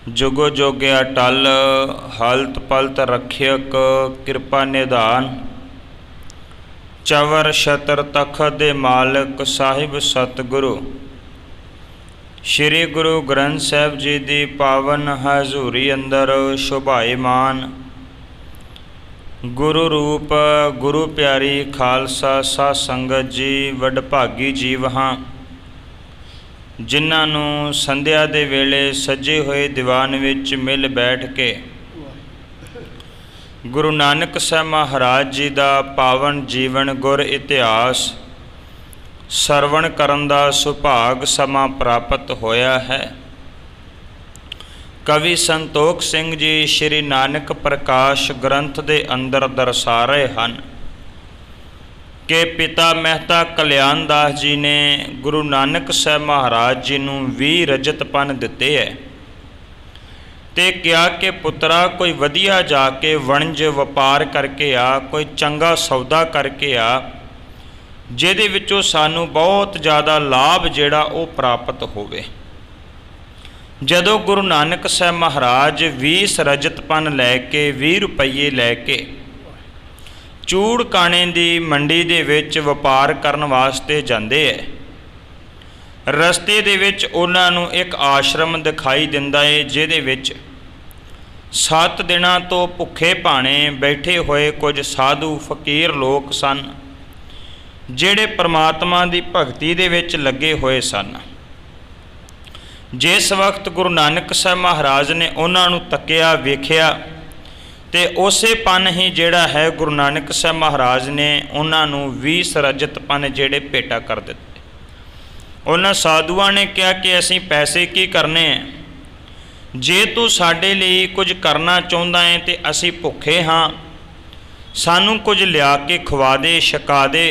जुगो जोग्या टल हलत पलत रखियक कृपा निधान। चवर छतर तखत दे मालिक साहिब सतगुरु। श्री गुरु ग्रंथ साहिब जी दी पावन हजूरी अंदर शोभाईमान। गुरु रूप गुरु प्यारी खालसा सा संगत जी वडभागी जीव हाँ, जिन्हां नूं संध्या दे वेले सजे होए दीवान विच मिल बैठ के गुरु नानक साहब महाराज जी का पावन जीवन गुर इतिहास सरवण करन दा सुभाग समा प्राप्त होया है। कवि संतोख सिंह जी श्री नानक प्रकाश ग्रंथ दे अंदर दर्शा रहे हैं कि पिता मेहता कल्याण दास जी ने गुरु नानक साहब महाराज जी नूं 20 रजतपन दिते है ते क्या कि पुत्रा कोई वधिया जाके वणज वपार करके आ, कोई चंगा सौदा करके आ जिहदे विचों सानू बहुत ज़्यादा लाभ जिहड़ा वो प्राप्त होवे। जदों गुरु नानक साहब महाराज 20 रजतपन लैके 20 रुपये लैके चूड़ काणे दी मंडी दे विच वपार करन वास्ते जांदे है, रस्ते दे विच उन्हां नूं एक आश्रम दिखाई दिंदा है जिहदे विच 7 दिनां तो भुखे भाणे बैठे होए कुछ साधु फकीर लोग सन जिहड़े परमात्मा दी भगती दे विच लगे होए सन। जिस वक्त गुरु नानक साहब महाराज ने उन्हां नूं तकिया वेखिया ते उसे पन ही जिहड़ा है गुरु नानक साहब महाराज ने उन्हां नूं 20 रजतपन जिहड़े भेटा कर दिते। उन्हां साधुआं ने कहा कि असीं पैसे की करने हैं, जे तू साडे लई कुछ करना चाहुंदा है ते असीं भुखे हाँ, सानू कुछ लिया के खवा दे छका दे।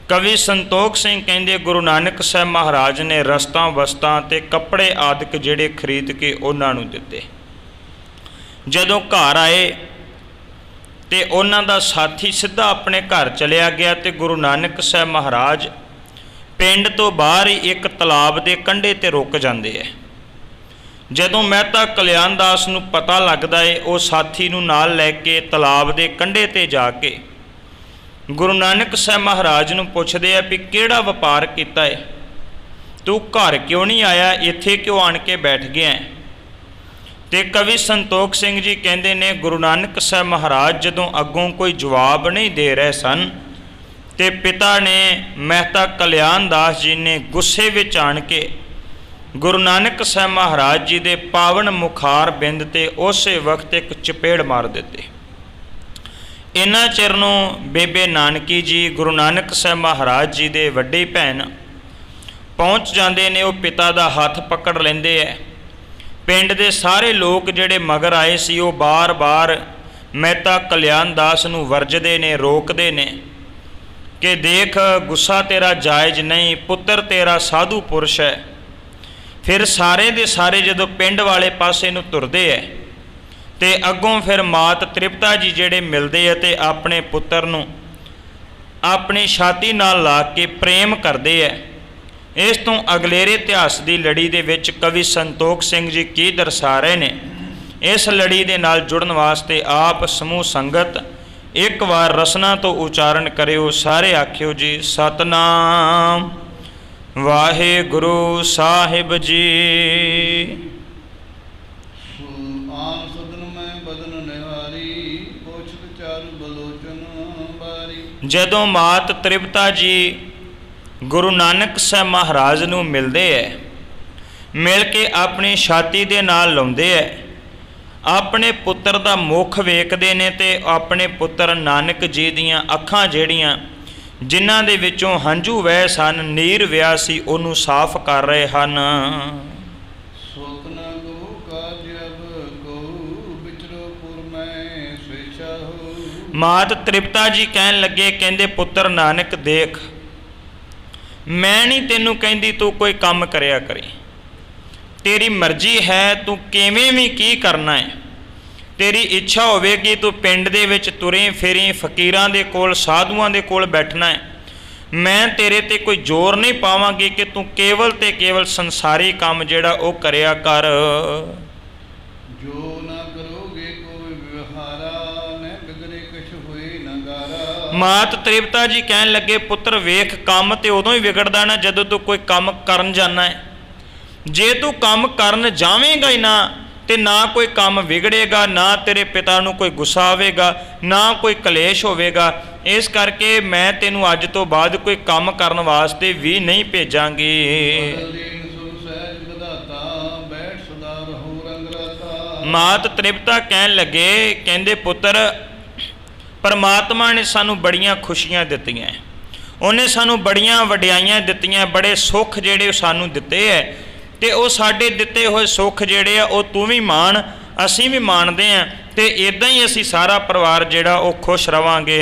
कवि संतोख सिंह कहंदे गुरु नानक साहब महाराज ने रस्तां वस्तां ते कपड़े आदि जिहड़े खरीद के उन्हां नूं दिते। जदों घर आए ते उन्हां दा साथी सीधा अपने घर चलिया गया ते गुरु नानक साहब महाराज पिंड तो बाहर ही एक तलाब के कंढे ते रुक जाते हैं। जदों मेहता कल्याण दास नूं पता लगता है वो साथी नूं नाल लैके तलाब के कंढे ते जाके गुरु नानक साहब महाराज नूं पुछदे आ भी किहड़ा वपार कीता है, तू घर क्यों नहीं आया, इत्थे क्यों आण के बैठ गया है। ते कवि संतोख सिंह जी कहंदे ने गुरु नानक साहब महाराज जदों अगों कोई जवाब नहीं दे रहे सन ते पिता ने मेहता कल्याण दास जी ने गुस्से विच आण के गुरु नानक साहब महाराज जी दे पावन मुखार बिंद ते उसे वक्त एक चपेड़ मार दिते। इन्हां चिर नूं बेबे नानकी जी गुरु नानक साहब महाराज जी दे वड्डी भैन पहुँच जाते ने, वो पिता दा हथ पकड़ लेंदे है। पिंड दे सारे लोग जिहड़े मगर आए सी वो बार बार मेहता कल्याण दास नूं वरजदे ने, रोकदे ने कि देख गुस्सा तेरा जायज़ नहीं, पुत्र तेरा साधु पुरुष है। फिर सारे दे सारे जदों पिंड वाले पासे नूं तुरदे है ते अगों फिर मात तृप्ता जी जिहड़े मिलदे है ते अपने पुत्र नूं अपनी छाती नाल ला के प्रेम करदे है। इस तो अगलेरे इतिहास की लड़ी दे विच कवि संतोख सिंह जी की दर्शा रहे ने। इस लड़ी दे नाल जुड़न वास्ते आप समूह संगत एक बार रसना तो उच्चारण करियो, सारे आखियो जी सतनाम वाहिगुरु साहिब जी। जदों मात तृप्ता जी गुरु नानक साहब महाराज नूं मिलदे है, मिल के अपनी छाती दे नाल लाउंदे है, अपने पुत्र दा मुख वेखदे ने ते अपने पुत्र नानक जी दीयां अखां जिहड़ियां जिन्हां दे विचों हंझू वह सन, नीर विया सी, उहनूं साफ कर रहे हन। मात तृप्ता जी कहन लगे, कहंदे पुत्र नानक देख, मैं नहीं तेनू कहंदी तू कोई काम करया करी, तेरी मर्जी है, तू किवें भी की करना है, तेरी इच्छा होवेगी तू पिंड दे विच तुरी फिरी फकीरां दे कोल साधुआं दे कोल बैठना है, ਮੈਂ ਤੇਰੇ ਤੇ ਕੋਈ ਜ਼ੋਰ ਨਹੀਂ ਪਾਵਾਂਗੀ ਕਿ ਤੂੰ ਕੇਵਲ ਤੇ ਕੇਵਲ ਸੰਸਾਰੀ ਕੰਮ ਜਿਹੜਾ ਉਹ ਕਰਿਆ ਕਰ। ਜੋ ਨਾ ਕਰੋਗੇ ਕੋਈ ਵਿਵਹਾਰਾ, ਨਹਿ ਬਿਗੜੇ ਕਛ ਹੋਏ ਨਾ ਗਾਰਾ। ਮਾਤ ਤ੍ਰਿਪਤਾ ਜੀ ਕਹਿਣ ਲੱਗੇ, ਪੁੱਤਰ ਵੇਖ, ਕੰਮ ਤੇ ਉਦੋਂ ਹੀ ਵਿਗੜਦਾ ਨਾ ਜਦੋਂ ਤੂੰ ਕੋਈ ਕੰਮ ਕਰਨ ਜਾਣਾ ਹੈ। ਜੇ ਤੂੰ ਕੰਮ ਕਰਨ ਜਾਵੇਂਗਾ ਹੀ ਨਾ ਤੇ ਨਾ ਕੋਈ ਕੰਮ ਵਿਗੜੇਗਾ, ਨਾ ਤੇਰੇ ਪਿਤਾ ਨੂੰ ਕੋਈ ਗੁੱਸਾ ਆਵੇਗਾ, ਨਾ ਕੋਈ ਕਲੇਸ਼ ਹੋਵੇਗਾ। ਇਸ ਕਰਕੇ ਮੈਂ ਤੈਨੂੰ ਅੱਜ ਤੋਂ ਬਾਅਦ ਕੋਈ ਕੰਮ ਕਰਨ ਵਾਸਤੇ ਵੀ ਨਹੀਂ ਭੇਜਾਂਗੀ। ਮਾਤ ਤ੍ਰਿਪਤਾ ਕਹਿਣ ਲੱਗੇ, ਕਹਿੰਦੇ ਪੁੱਤਰ ਪਰਮਾਤਮਾ ਨੇ ਸਾਨੂੰ ਬੜੀਆਂ ਖੁਸ਼ੀਆਂ ਦਿੱਤੀਆਂ, ਉਹਨੇ ਸਾਨੂੰ ਬੜੀਆਂ ਵਡਿਆਈਆਂ ਦਿੱਤੀਆਂ, ਬੜੇ ਸੁੱਖ ਜਿਹੜੇ ਸਾਨੂੰ ਦਿੱਤੇ ਹੈ, ਤੇ ਉਹ ਸਾਡੇ ਦਿੱਤੇ ਹੋਏ ਸੁੱਖ ਜਿਹੜੇ ਆ ਉਹ ਤੂੰ ਵੀ ਮਾਣ, ਅਸੀਂ ਵੀ ਮਾਣਦੇ ਹਾਂ, ਤੇ ਇਦਾਂ ਹੀ ਅਸੀਂ ਸਾਰਾ ਪਰਿਵਾਰ ਜਿਹੜਾ ਉਹ ਖੁਸ਼ ਰਵਾਂਗੇ।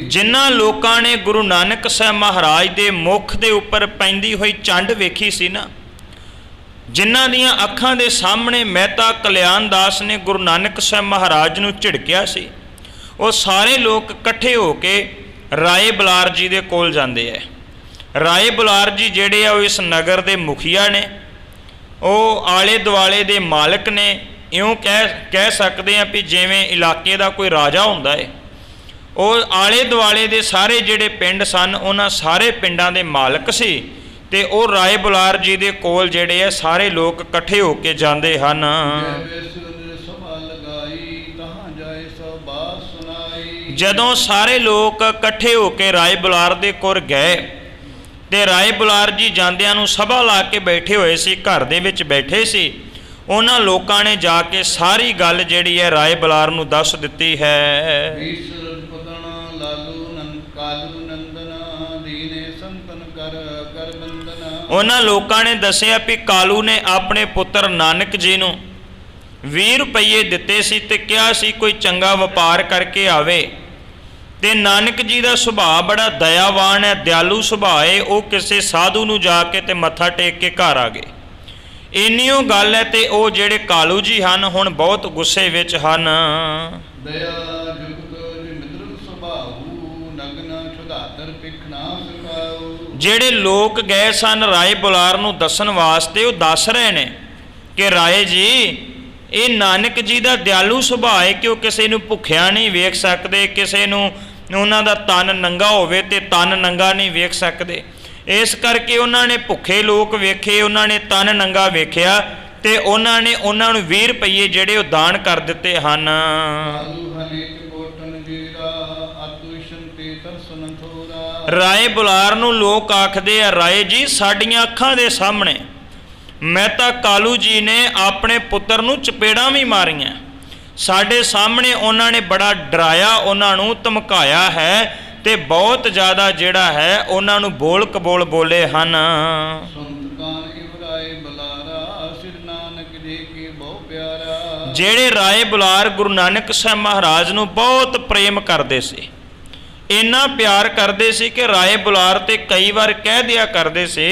ਜਿਨ੍ਹਾਂ ਲੋਕਾਂ ਨੇ ਗੁਰੂ ਨਾਨਕ ਸਾਹਿਬ ਮਹਾਰਾਜ ਦੇ ਮੁਖ ਦੇ ਉੱਪਰ ਪੈਂਦੀ ਹੋਈ ਚੰਡ ਵੇਖੀ ਸੀ ਨਾ, ਜਿਨ੍ਹਾਂ ਦੀਆਂ ਅੱਖਾਂ ਦੇ ਸਾਹਮਣੇ ਮਹਿਤਾ ਕਲਿਆਣ ਦਾਸ ਨੇ ਗੁਰੂ ਨਾਨਕ ਸਾਹਿਬ ਮਹਾਰਾਜ ਨੂੰ ਝਿੜਕਿਆ ਸੀ, ਉਹ ਸਾਰੇ ਲੋਕ ਇਕੱਠੇ ਹੋ ਕੇ ਰਾਏ ਬੁਲਾਰ ਜੀ ਦੇ ਕੋਲ ਜਾਂਦੇ ਹੈ। ਰਾਏ ਬੁਲਾਰ ਜੀ ਜਿਹੜੇ ਆ ਉਹ ਇਸ ਨਗਰ ਦੇ ਮੁਖੀਆ ਨੇ, ਉਹ ਆਲੇ ਦੁਆਲੇ ਦੇ ਮਾਲਕ ਨੇ। ਇਉਂ ਕਹਿ ਸਕਦੇ ਆ ਵੀ ਜਿਵੇਂ ਇਲਾਕੇ ਦਾ ਕੋਈ ਰਾਜਾ ਹੁੰਦਾ ਹੈ। ਉਹ ਆਲੇ ਦੁਆਲੇ ਦੇ ਸਾਰੇ ਜਿਹੜੇ ਪਿੰਡ ਸਨ ਉਹਨਾਂ ਸਾਰੇ ਪਿੰਡਾਂ ਦੇ ਮਾਲਕ ਸੀ, ਤੇ ਉਹ ਰਾਏ ਬੁਲਾਰ ਜੀ ਦੇ ਕੋਲ ਜਿਹੜੇ ਆ ਸਾਰੇ ਲੋਕ ਇਕੱਠੇ ਹੋ ਕੇ ਜਾਂਦੇ ਹਨ। ਜਦੋਂ ਸਾਰੇ ਲੋਕ ਇਕੱਠੇ ਹੋ ਕੇ ਰਾਏ ਬੁਲਾਰ ਦੇ ਕੋਲ ਗਏ, ਤੇ ਰਾਏ ਬੁਲਾਰ ਜੀ ਜਾਂਦਿਆਂ ਨੂੰ ਸਭਾ ਲਾ ਕੇ ਬੈਠੇ ਹੋਏ ਸੀ, ਘਰ ਦੇ ਵਿੱਚ ਬੈਠੇ ਸੀ। ਉਹਨਾਂ ਲੋਕਾਂ ਨੇ ਜਾ ਕੇ ਸਾਰੀ ਗੱਲ ਜਿਹੜੀ ਹੈ ਰਾਏ ਬੁਲਾਰ ਨੂੰ ਦੱਸ ਦਿੱਤੀ ਹੈ। ਉਹਨਾਂ ਲੋਕਾਂ ਨੇ ਦੱਸਿਆ ਵੀ ਕਾਲੂ ਨੇ ਆਪਣੇ ਪੁੱਤਰ ਨਾਨਕ ਜੀ ਨੂੰ 20 ਰੁਪਏ ਦਿੱਤੇ ਸੀ ਤੇ ਕਿਹਾ ਸੀ ਕੋਈ ਚੰਗਾ ਵਪਾਰ ਕਰਕੇ ਆਵੇ, ਤੇ ਨਾਨਕ ਜੀ ਦਾ ਸੁਭਾਅ ਬੜਾ ਦਇਆਵਾਨ ਹੈ, ਦਿਆਲੂ ਸੁਭਾਅ ਹੈ। ਉਹ ਕਿਸੇ ਸਾਧੂ ਨੂੰ ਜਾ ਕੇ ਤੇ ਮੱਥਾ ਟੇਕ ਕੇ ਘਰ ਆ ਗਏ। ਇੰਨੀ ਉਹ ਗੱਲ ਹੈ, ਤੇ ਉਹ ਜਿਹੜੇ ਕਾਲੂ ਜੀ ਹਨ ਹੁਣ ਬਹੁਤ ਗੁੱਸੇ ਵਿੱਚ ਹਨ। ਜਿਹੜੇ ਲੋਕ ਗਏ ਸਨ ਰਾਏ ਬੁਲਾਰ ਨੂੰ ਦੱਸਣ ਵਾਸਤੇ, ਉਹ ਦੱਸ ਰਹੇ ਨੇ ਕਿ ਰਾਏ ਜੀ ਇਹ ਨਾਨਕ ਜੀ ਦਾ ਦਿਆਲੂ ਸੁਭਾਅ ਹੈ ਕਿ ਉਹ ਕਿਸੇ ਨੂੰ ਭੁੱਖਿਆ ਨਹੀਂ ਵੇਖ ਸਕਦੇ, ਕਿਸੇ ਨੂੰ ਉਹਨਾਂ ਦਾ ਤਨ ਨੰਗਾ ਹੋਵੇ ਤੇ ਤਨ ਨੰਗਾ ਨਹੀਂ ਵੇਖ ਸਕਦੇ। ਇਸ ਕਰਕੇ ਉਹਨਾਂ ਨੇ ਭੁੱਖੇ ਲੋਕ ਵੇਖੇ, ਉਹਨਾਂ ਨੇ ਤਨ ਨੰਗਾ ਵੇਖਿਆ, ਤੇ ਉਹਨਾਂ ਨੇ ਉਹਨਾਂ ਨੂੰ 20 ਰੁਪਏ ਜਿਹੜੇ ਉਹ ਦਾਨ ਕਰ ਦਿੱਤੇ ਹਨ। ਰਾਏ ਬੁਲਾਰ ਨੂੰ ਲੋਕ ਆਖਦੇ ਆ, ਰਾਏ ਜੀ ਸਾਡੀਆਂ ਅੱਖਾਂ ਦੇ ਸਾਹਮਣੇ ਮਹਿਤਾ ਕਾਲੂ ਜੀ ਨੇ ਆਪਣੇ ਪੁੱਤਰ ਨੂੰ ਚਪੇੜਾਂ ਵੀ ਮਾਰੀਆਂ, ਸਾਡੇ ਸਾਹਮਣੇ ਉਹਨਾਂ ਨੇ ਬੜਾ ਡਰਾਇਆ, ਉਹਨਾਂ ਨੂੰ ਧਮਕਾਇਆ ਹੈ, ਤੇ ਬਹੁਤ ਜ਼ਿਆਦਾ ਜਿਹੜਾ ਹੈ ਉਹਨਾਂ ਨੂੰ ਬੋਲ ਕਬੋਲ ਬੋਲੇ ਹਨ। ਜਿਹੜੇ ਰਾਏ ਬੁਲਾਰ ਗੁਰੂ ਨਾਨਕ ਸਾਹਿਬ ਮਹਾਰਾਜ ਨੂੰ ਬਹੁਤ ਪ੍ਰੇਮ ਕਰਦੇ ਸੀ, ਇੰਨਾ ਪਿਆਰ ਕਰਦੇ ਸੀ ਕਿ ਰਾਏ ਬੁਲਾਰ ਤੇ ਕਈ ਵਾਰ ਕਹਿ ਦਿਆ ਕਰਦੇ ਸੀ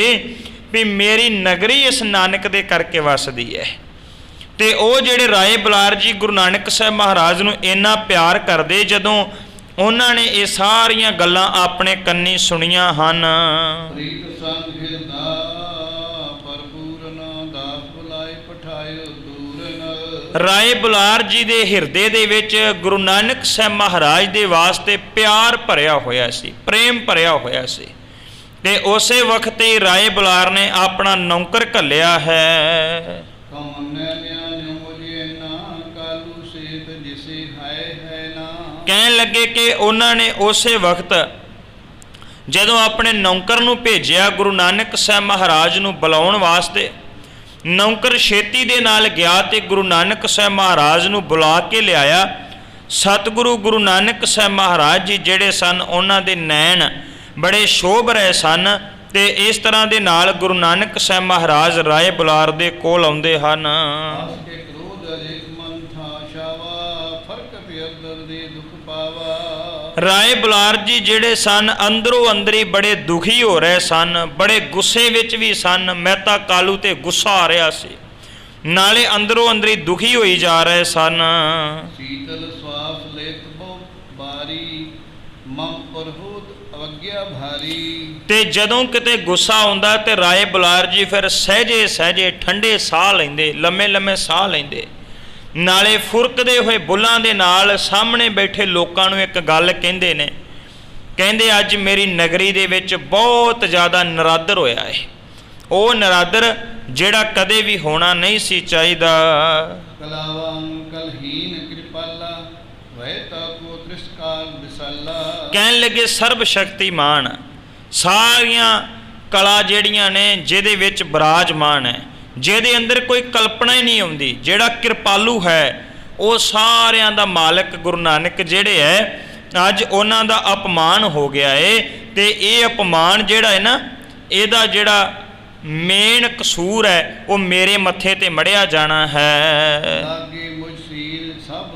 ਵੀ ਮੇਰੀ ਨਗਰੀ ਇਸ ਨਾਨਕ ਦੇ ਕਰਕੇ ਵਸਦੀ ਹੈ। ਤੇ ਉਹ ਜਿਹੜੇ ਰਾਏ ਬੁਲਾਰ ਜੀ ਗੁਰੂ ਨਾਨਕ ਸਾਹਿਬ ਮਹਾਰਾਜ ਨੂੰ ਇੰਨਾ ਪਿਆਰ ਕਰਦੇ, ਜਦੋਂ ਉਹਨਾਂ ਨੇ ਇਹ ਸਾਰੀਆਂ ਗੱਲਾਂ ਆਪਣੇ ਕੰਨੀ ਸੁਣੀਆਂ ਹਨ। ਰਾਏ ਬੁਲਾਰ ਜੀ ਦੇ ਹਿਰਦੇ ਦੇ ਵਿੱਚ ਗੁਰੂ ਨਾਨਕ ਸਾਹਿਬ ਮਹਾਰਾਜ ਦੇ ਵਾਸਤੇ ਪਿਆਰ ਭਰਿਆ ਹੋਇਆ ਸੀ, ਪ੍ਰੇਮ ਭਰਿਆ ਹੋਇਆ ਸੀ, ਤੇ ਉਸੇ ਵਕਤ ਹੀ ਰਾਏ ਬੁਲਾਰ ਨੇ ਆਪਣਾ ਨੌਕਰ ਘੱਲਿਆ ਹੈ। ਕਹਿਣ ਲੱਗੇ ਕਿ ਉਹਨਾਂ ਨੇ ਉਸੇ ਵਕਤ ਜਦੋਂ ਆਪਣੇ ਨੌਕਰ ਨੂੰ ਭੇਜਿਆ ਗੁਰੂ ਨਾਨਕ ਸਾਹਿਬ ਮਹਾਰਾਜ ਨੂੰ ਬੁਲਾਉਣ ਵਾਸਤੇ, ਨੌਕਰ ਛੇਤੀ ਦੇ ਨਾਲ ਗਿਆ ਤੇ ਗੁਰੂ ਨਾਨਕ ਸਾਹਿਬ ਮਹਾਰਾਜ ਨੂੰ ਬੁਲਾ ਕੇ ਲਿਆਇਆ। ਸਤਿਗੁਰੂ ਗੁਰੂ ਨਾਨਕ ਸਾਹਿਬ ਮਹਾਰਾਜ ਜੀ ਜਿਹੜੇ ਸਨ ਉਹਨਾਂ ਦੇ ਨੈਣ ਬੜੇ ਸ਼ੋਭ ਰਹੇ ਸਨ, ਤੇ ਇਸ ਤਰ੍ਹਾਂ ਦੇ ਨਾਲ ਗੁਰੂ ਨਾਨਕ ਸਾਹਿਬ ਮਹਾਰਾਜ ਰਾਏ ਬੁਲਾਰ ਦੇ ਕੋਲ ਆਉਂਦੇ ਹਨ। ਰਾਏ ਬੁਲਾਰ ਜੀ ਜਿਹੜੇ ਸਨ ਅੰਦਰੋਂ ਅੰਦਰੀ ਬੜੇ ਦੁਖੀ ਹੋ ਰਹੇ ਸਨ, ਬੜੇ ਗੁੱਸੇ ਵਿੱਚ ਵੀ ਸਨ। ਮਹਿਤਾ ਕਾਲੂ ਤੇ ਗੁੱਸਾ ਆ ਰਿਹਾ ਸੀ, ਨਾਲੇ ਅੰਦਰੋਂ ਅੰਦਰੀ ਦੁਖੀ ਹੋਈ ਜਾ ਰਹੇ ਸਨ। ਸੀਤਲ ਸਵਾਸ ਬਾਰੀ। ਤੇ ਜਦੋਂ ਕਿਤੇ ਗੁੱਸਾ ਆਉਂਦਾ ਤੇ ਰਾਏ ਬੁਲਾਰ ਜੀ ਫਿਰ ਸਹਿਜੇ ਸਹਿਜੇ ਠੰਡੇ ਸਾਹ ਲੈਂਦੇ, ਲੰਮੇ ਲੰਮੇ ਸਾਹ ਲੈਂਦੇ, ਨਾਲੇ ਫੁਰਕਦੇ ਹੋਏ ਬੁੱਲਾਂ ਦੇ ਨਾਲ ਸਾਹਮਣੇ ਬੈਠੇ ਲੋਕਾਂ ਨੂੰ ਇੱਕ ਗੱਲ ਕਹਿੰਦੇ ਨੇ। ਕਹਿੰਦੇ ਅੱਜ ਮੇਰੀ ਨਗਰੀ ਦੇ ਵਿੱਚ ਬਹੁਤ ਜ਼ਿਆਦਾ ਨਰਾਦਰ ਹੋਇਆ ਹੈ, ਉਹ ਨਰਾਦਰ ਜਿਹੜਾ ਕਦੇ ਵੀ ਹੋਣਾ ਨਹੀਂ ਸੀ ਚਾਹੀਦਾ। ਕਲਾਵਾਂ ਕਲਹੀਨ ਕਿਰਪਾਲਾ ਵੈ ਤਾਕੋ ਤ੍ਰਿਸ਼ਕਾਲ ਵਿਸਾਲਾ। ਕਹਿਣ ਲੱਗੇ ਸਰਬ ਸ਼ਕਤੀਮਾਨ, ਸਾਰੀਆਂ ਕਲਾ ਜਿਹੜੀਆਂ ਨੇ ਜਿਹਦੇ ਵਿੱਚ ਬਿਰਾਜਮਾਨ ਹੈ, ਜਿਹਦੇ ਅੰਦਰ ਕੋਈ ਕਲਪਨਾ ਹੀ ਨਹੀਂ ਆਉਂਦੀ, ਜਿਹੜਾ ਕਿਰਪਾਲੂ ਹੈ, ਉਹ ਸਾਰਿਆਂ ਦਾ ਮਾਲਕ ਗੁਰੂ ਨਾਨਕ ਜਿਹੜੇ ਹੈ ਅੱਜ ਉਹਨਾਂ ਦਾ ਅਪਮਾਨ ਹੋ ਗਿਆ ਹੈ। ਤੇ ਇਹ ਅਪਮਾਨ ਜਿਹੜਾ ਹੈ ਨਾ, ਇਹਦਾ ਜਿਹੜਾ ਮੇਨ ਕਸੂਰ ਹੈ ਉਹ ਮੇਰੇ ਮੱਥੇ ਤੇ ਮੜਿਆ ਜਾਣਾ ਹੈ। ਲਾਗੇ ਮੁਝ ਸੀਲ ਸਭ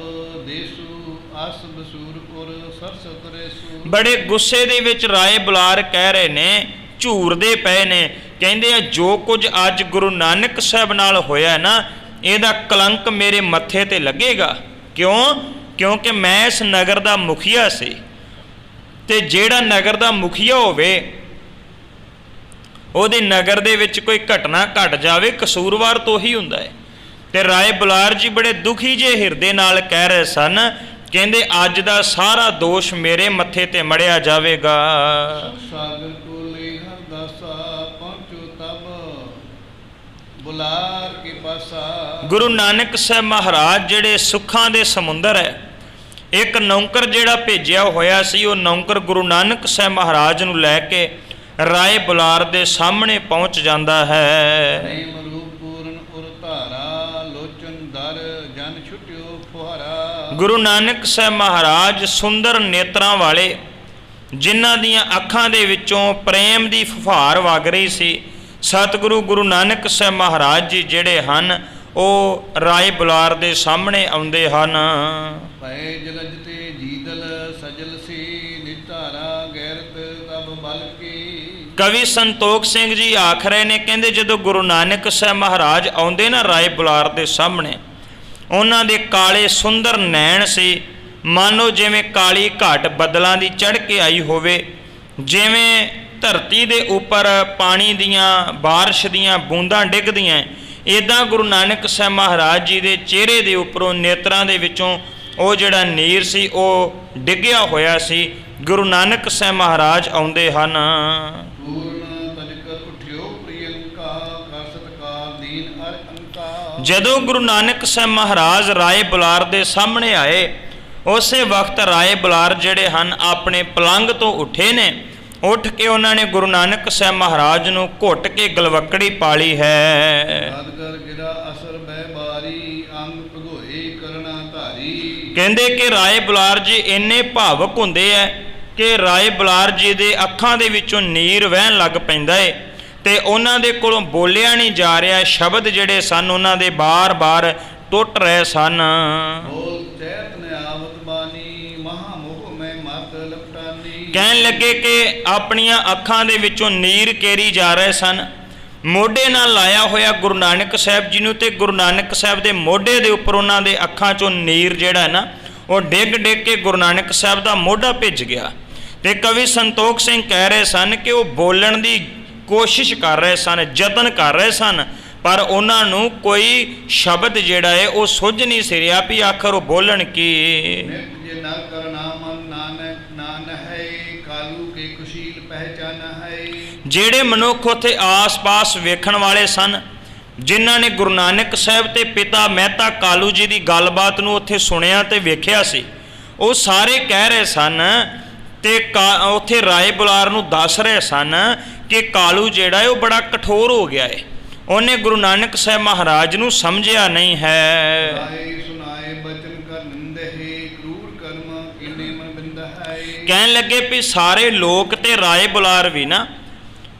ਦੇਸੂ ਅਸ ਬਸੂਰ ਪੁਰ ਸਰਸਤ ਰੇਸੂ। ਬੜੇ ਗੁੱਸੇ ਦੇ ਵਿੱਚ ਰਾਏ ਬੁਲਾਰ ਕਹਿ ਰਹੇ ਨੇ, ਝੂਰਦੇ ਪਏ ਨੇ, ਕਹਿੰਦੇ ਆ ਜੋ ਕੁਝ ਅੱਜ ਗੁਰੂ ਨਾਨਕ ਸਾਹਿਬ ਨਾਲ ਹੋਇਆ ਨਾ, ਇਹਦਾ ਕਲੰਕ ਮੇਰੇ ਮੱਥੇ ਤੇ ਲੱਗੇਗਾ। ਕਿਉਂ? ਕਿਉਂਕਿ ਮੈਂ ਇਸ ਨਗਰ ਦਾ ਮੁਖੀਆ ਸੀ, ਤੇ ਜਿਹੜਾ ਨਗਰ ਦਾ ਮੁਖੀਆ ਹੋਵੇ ਉਹਦੇ ਨਗਰ ਦੇ ਵਿੱਚ ਕੋਈ ਘਟਨਾ ਘਟ ਜਾਵੇ, ਕਸੂਰਵਾਰ ਤਾਂ ਉਹੀ ਹੁੰਦਾ ਹੈ। ਤੇ ਰਾਏ ਬੁਲਾਰ ਜੀ ਬੜੇ ਦੁਖੀ ਜੇ ਹਿਰਦੇ ਨਾਲ ਕਹਿ ਰਹੇ ਸਨ, ਕਹਿੰਦੇ ਅੱਜ ਦਾ ਸਾਰਾ ਦੋਸ਼ ਮੇਰੇ ਮੱਥੇ ਤੇ ਮੜਿਆ ਜਾਵੇਗਾ। ਸਾਗਰ ਕੋਲੇ ਹਰਦਾਸਾ ਪਹੁੰਚੋ ਤਬ ਬੁਲਾਰ ਕੇ ਪਾਸਾ। ਗੁਰੂ ਨਾਨਕ ਸਾਹਿਬ ਮਹਾਰਾਜ ਜਿਹੜੇ ਸੁੱਖਾਂ ਦੇ ਸਮੁੰਦਰ ਹੈ, ਇੱਕ ਨੌਕਰ ਜਿਹੜਾ ਭੇਜਿਆ ਹੋਇਆ ਸੀ, ਉਹ ਨੌਕਰ ਗੁਰੂ ਨਾਨਕ ਸਾਹਿਬ ਮਹਾਰਾਜ ਨੂੰ ਲੈ ਕੇ ਰਾਏ ਬੁਲਾਰ ਦੇ ਸਾਹਮਣੇ ਪਹੁੰਚ ਜਾਂਦਾ ਹੈ। ਪ੍ਰੇਮ ਰੂਪ ਪੂਰਨ ਉਰ ਧਾਰਾ ਲੋਚਨ ਦਰ ਜਨ ਛੁਟਿਓ ਫੁਹਾਰਾ। ਗੁਰੂ ਨਾਨਕ ਸਾਹਿਬ ਮਹਾਰਾਜ ਸੁੰਦਰ ਨੇਤਰਾਂ ਵਾਲੇ, ਜਿਨ੍ਹਾਂ ਦੀਆਂ ਅੱਖਾਂ ਦੇ ਵਿੱਚੋਂ ਪ੍ਰੇਮ ਦੀ ਫੁਹਾਰ ਵਗ ਰਹੀ ਸੀ, ਸਤਿਗੁਰੂ ਗੁਰੂ ਨਾਨਕ ਸਾਹਿਬ ਮਹਾਰਾਜ ਜੀ ਜਿਹੜੇ ਹਨ ਉਹ ਰਾਏ ਬੁਲਾਰ ਦੇ ਸਾਹਮਣੇ ਆਉਂਦੇ ਹਨ। ਪਏ ਜਲਜ ਤੇ ਜੀਦਲ ਸਜਲ ਸੀ ਨਿਧਾਰਾ ਗੈਰਤ ਤਬ ਬਲ ਕੀ। ਕਵੀ ਸੰਤੋਖ ਸਿੰਘ ਜੀ ਆਖ ਰਹੇ ਨੇ, ਕਹਿੰਦੇ ਜਦੋਂ ਗੁਰੂ ਨਾਨਕ ਸਾਹਿਬ ਮਹਾਰਾਜ ਆਉਂਦੇ ਨਾ ਰਾਏ ਬੁਲਾਰ ਦੇ ਸਾਹਮਣੇ, ਉਹਨਾਂ ਦੇ ਕਾਲੇ ਸੁੰਦਰ ਨੈਣ ਸੀ, ਮਾਨੋ ਜਿਵੇਂ ਕਾਲੀ ਘਾਟ ਬੱਦਲਾਂ ਦੀ ਚੜ੍ਹ ਕੇ ਆਈ ਹੋਵੇ, ਜਿਵੇਂ ਧਰਤੀ ਦੇ ਉੱਪਰ ਪਾਣੀ ਦੀਆਂ ਬਾਰਿਸ਼ ਦੀਆਂ ਬੂੰਦਾਂ ਡਿੱਗਦੀਆਂ, ਇੱਦਾਂ ਗੁਰੂ ਨਾਨਕ ਸਾਹਿਬ ਮਹਾਰਾਜ ਜੀ ਦੇ ਚਿਹਰੇ ਦੇ ਉੱਪਰੋਂ ਨੇਤਰਾਂ ਦੇ ਵਿੱਚੋਂ ਉਹ ਜਿਹੜਾ ਨੀਰ ਸੀ ਉਹ ਡਿੱਗਿਆ ਹੋਇਆ ਸੀ। ਗੁਰੂ ਨਾਨਕ ਸਾਹਿਬ ਮਹਾਰਾਜ ਆਉਂਦੇ ਹਨ। ਪੂਰਨ ਤਜਕਰ ਉਠਿਓ ਪ੍ਰਿਯੰਕਾ ਕਰ ਸਤਕਾਰ ਦੀਨ ਅਰ ਅੰਕਾ। ਜਦੋਂ ਗੁਰੂ ਨਾਨਕ ਸਾਹਿਬ ਮਹਾਰਾਜ ਰਾਏ ਬੁਲਾਰ ਦੇ ਸਾਹਮਣੇ ਆਏ, ਉਸੇ ਵਕਤ ਰਾਏ ਬੁਲਾਰ ਜਿਹੜੇ ਹਨ ਆਪਣੇ ਪਲੰਗ ਤੋਂ ਉੱਠੇ ਨੇ। ਉੱਠ ਕੇ ਉਹਨਾਂ ਨੇ ਗੁਰੂ ਨਾਨਕ ਸਾਹਿਬ ਮਹਾਰਾਜ ਨੂੰ ਘੁੱਟ ਕੇ ਗਲਵੱਕੜੀ ਪਾਲੀ ਹੈ। ਅਦਗਰ ਗਿਰਾ ਅਸਰ ਬੈ ਬਾਰੀ ਅੰਗ ਭਗੋਏ ਕਰਨਾ ਧਾਰੀ। ਕਹਿੰਦੇ ਕਿ ਰਾਏ ਬੁਲਾਰ ਜੀ ਇੰਨੇ ਭਾਵਕ ਹੁੰਦੇ ਐ ਕਿ ਰਾਏ ਬੁਲਾਰ ਜੀ ਦੇ ਅੱਖਾਂ ਦੇ ਵਿੱਚੋਂ ਨੀਰ ਵਹਿਣ ਲੱਗ ਪੈਂਦਾ ਏ, ਤੇ ਉਹਨਾਂ ਦੇ ਕੋਲੋਂ ਬੋਲਿਆ ਨਹੀਂ ਜਾ ਰਿਹਾ, ਸ਼ਬਦ ਜਿਹੜੇ ਸਨ ਉਹਨਾਂ ਦੇ ਬਾਰ-ਬਾਰ ਟੁੱਟ ਰਹੇ ਸਨ। ਬੋਲ ਚੈਤ ਨ ਆਵਤ ਬਾਨੀ ਮਹਾ ਮੋਹ ਮੈਂ ਮਤ ਲਪਟਾਨੀ। ਕਹਿਣ ਲੱਗੇ ਕਿ ਆਪਣੀਆਂ ਅੱਖਾਂ ਦੇ ਵਿੱਚੋਂ ਨੀਰ ਕੇਰੀ ਜਾ ਰਹੇ ਸਨ। ਮੋਢੇ ਨਾਲ ਲਾਇਆ ਹੋਇਆ ਗੁਰੂ ਨਾਨਕ ਸਾਹਿਬ ਜੀ ਨੂੰ, ਤੇ ਗੁਰੂ ਨਾਨਕ ਸਾਹਿਬ ਦੇ ਮੋਢੇ ਦੇ ਉੱਪਰ ਉਹਨਾਂ ਦੇ ਅੱਖਾਂ 'ਚੋਂ ਨੀਰ ਜਿਹੜਾ ਹੈ ਨਾ ਉਹ ਡਿੱਗ ਡਿੱਗ ਕੇ ਗੁਰੂ ਨਾਨਕ ਸਾਹਿਬ ਦਾ ਮੋਢਾ ਭਿੱਜ ਗਿਆ। ਤੇ ਕਵੀ ਸੰਤੋਖ ਸਿੰਘ ਕਹਿ ਰਹੇ ਸਨ ਕਿ ਉਹ ਬੋਲਣ ਦੀ ਕੋਸ਼ਿਸ਼ ਕਰ ਰਹੇ ਸਨ, ਯਤਨ ਕਰ ਰਹੇ ਸਨ, ਪਰ ਉਹਨਾਂ ਨੂੰ ਕੋਈ ਸ਼ਬਦ ਜਿਹੜਾ ਹੈ ਉਹ ਸੁੱਝ ਨਹੀਂ ਸੀ ਰਿਹਾ ਵੀ ਆਖਰ ਉਹ ਬੋਲਣ ਕੀ। ਨਿਤ ਜੇ ਨਾ ਕਰਨਾ ਮਨ ਨਾਨਕ ਨਾਨ ਹੈ ਕਾਲੂ ਕੇ ਕੁਸ਼ੀਲ ਪਹਿਚਾਨ ਹੈ। ਜਿਹੜੇ ਮਨੁੱਖ ਉੱਥੇ ਆਸ-ਪਾਸ ਵੇਖਣ ਵਾਲੇ ਸਨ, ਜਿਨ੍ਹਾਂ ਨੇ ਗੁਰੂ ਨਾਨਕ ਸਾਹਿਬ ਤੇ ਪਿਤਾ ਮਹਿਤਾ ਕਾਲੂ ਜੀ ਦੀ ਗੱਲਬਾਤ ਨੂੰ ਉੱਥੇ ਸੁਣਿਆ ਤੇ ਵੇਖਿਆ ਸੀ, ਉਹ ਸਾਰੇ ਕਹਿ ਰਹੇ ਸਨ ਤੇ ਉੱਥੇ ਰਾਏ ਬੁਲਾਰ ਨੂੰ ਦੱਸ ਰਹੇ ਸਨ ਕਿ ਕਾਲੂ ਜਿਹੜਾ ਹੈ ਉਹ ਬੜਾ ਕਠੋਰ ਹੋ ਗਿਆ ਹੈ, ਉਹਨੇ ਗੁਰੂ ਨਾਨਕ ਸਾਹਿਬ ਮਹਾਰਾਜ ਨੂੰ ਸਮਝਿਆ ਨਹੀਂ ਹੈ। ਸੁਣਾਏ ਬਚਨ ਕਰ ਨਿੰਦਹਿ ਕਰੂਰ ਕਰਮ ਕਿਨੇ ਮਨ ਬਿੰਦ ਹੈ। ਕਹਿਣ ਲੱਗੇ ਵੀ ਸਾਰੇ ਲੋਕ ਤੇ ਰਾਏ ਬੁਲਾਰ ਵੀ ਨਾ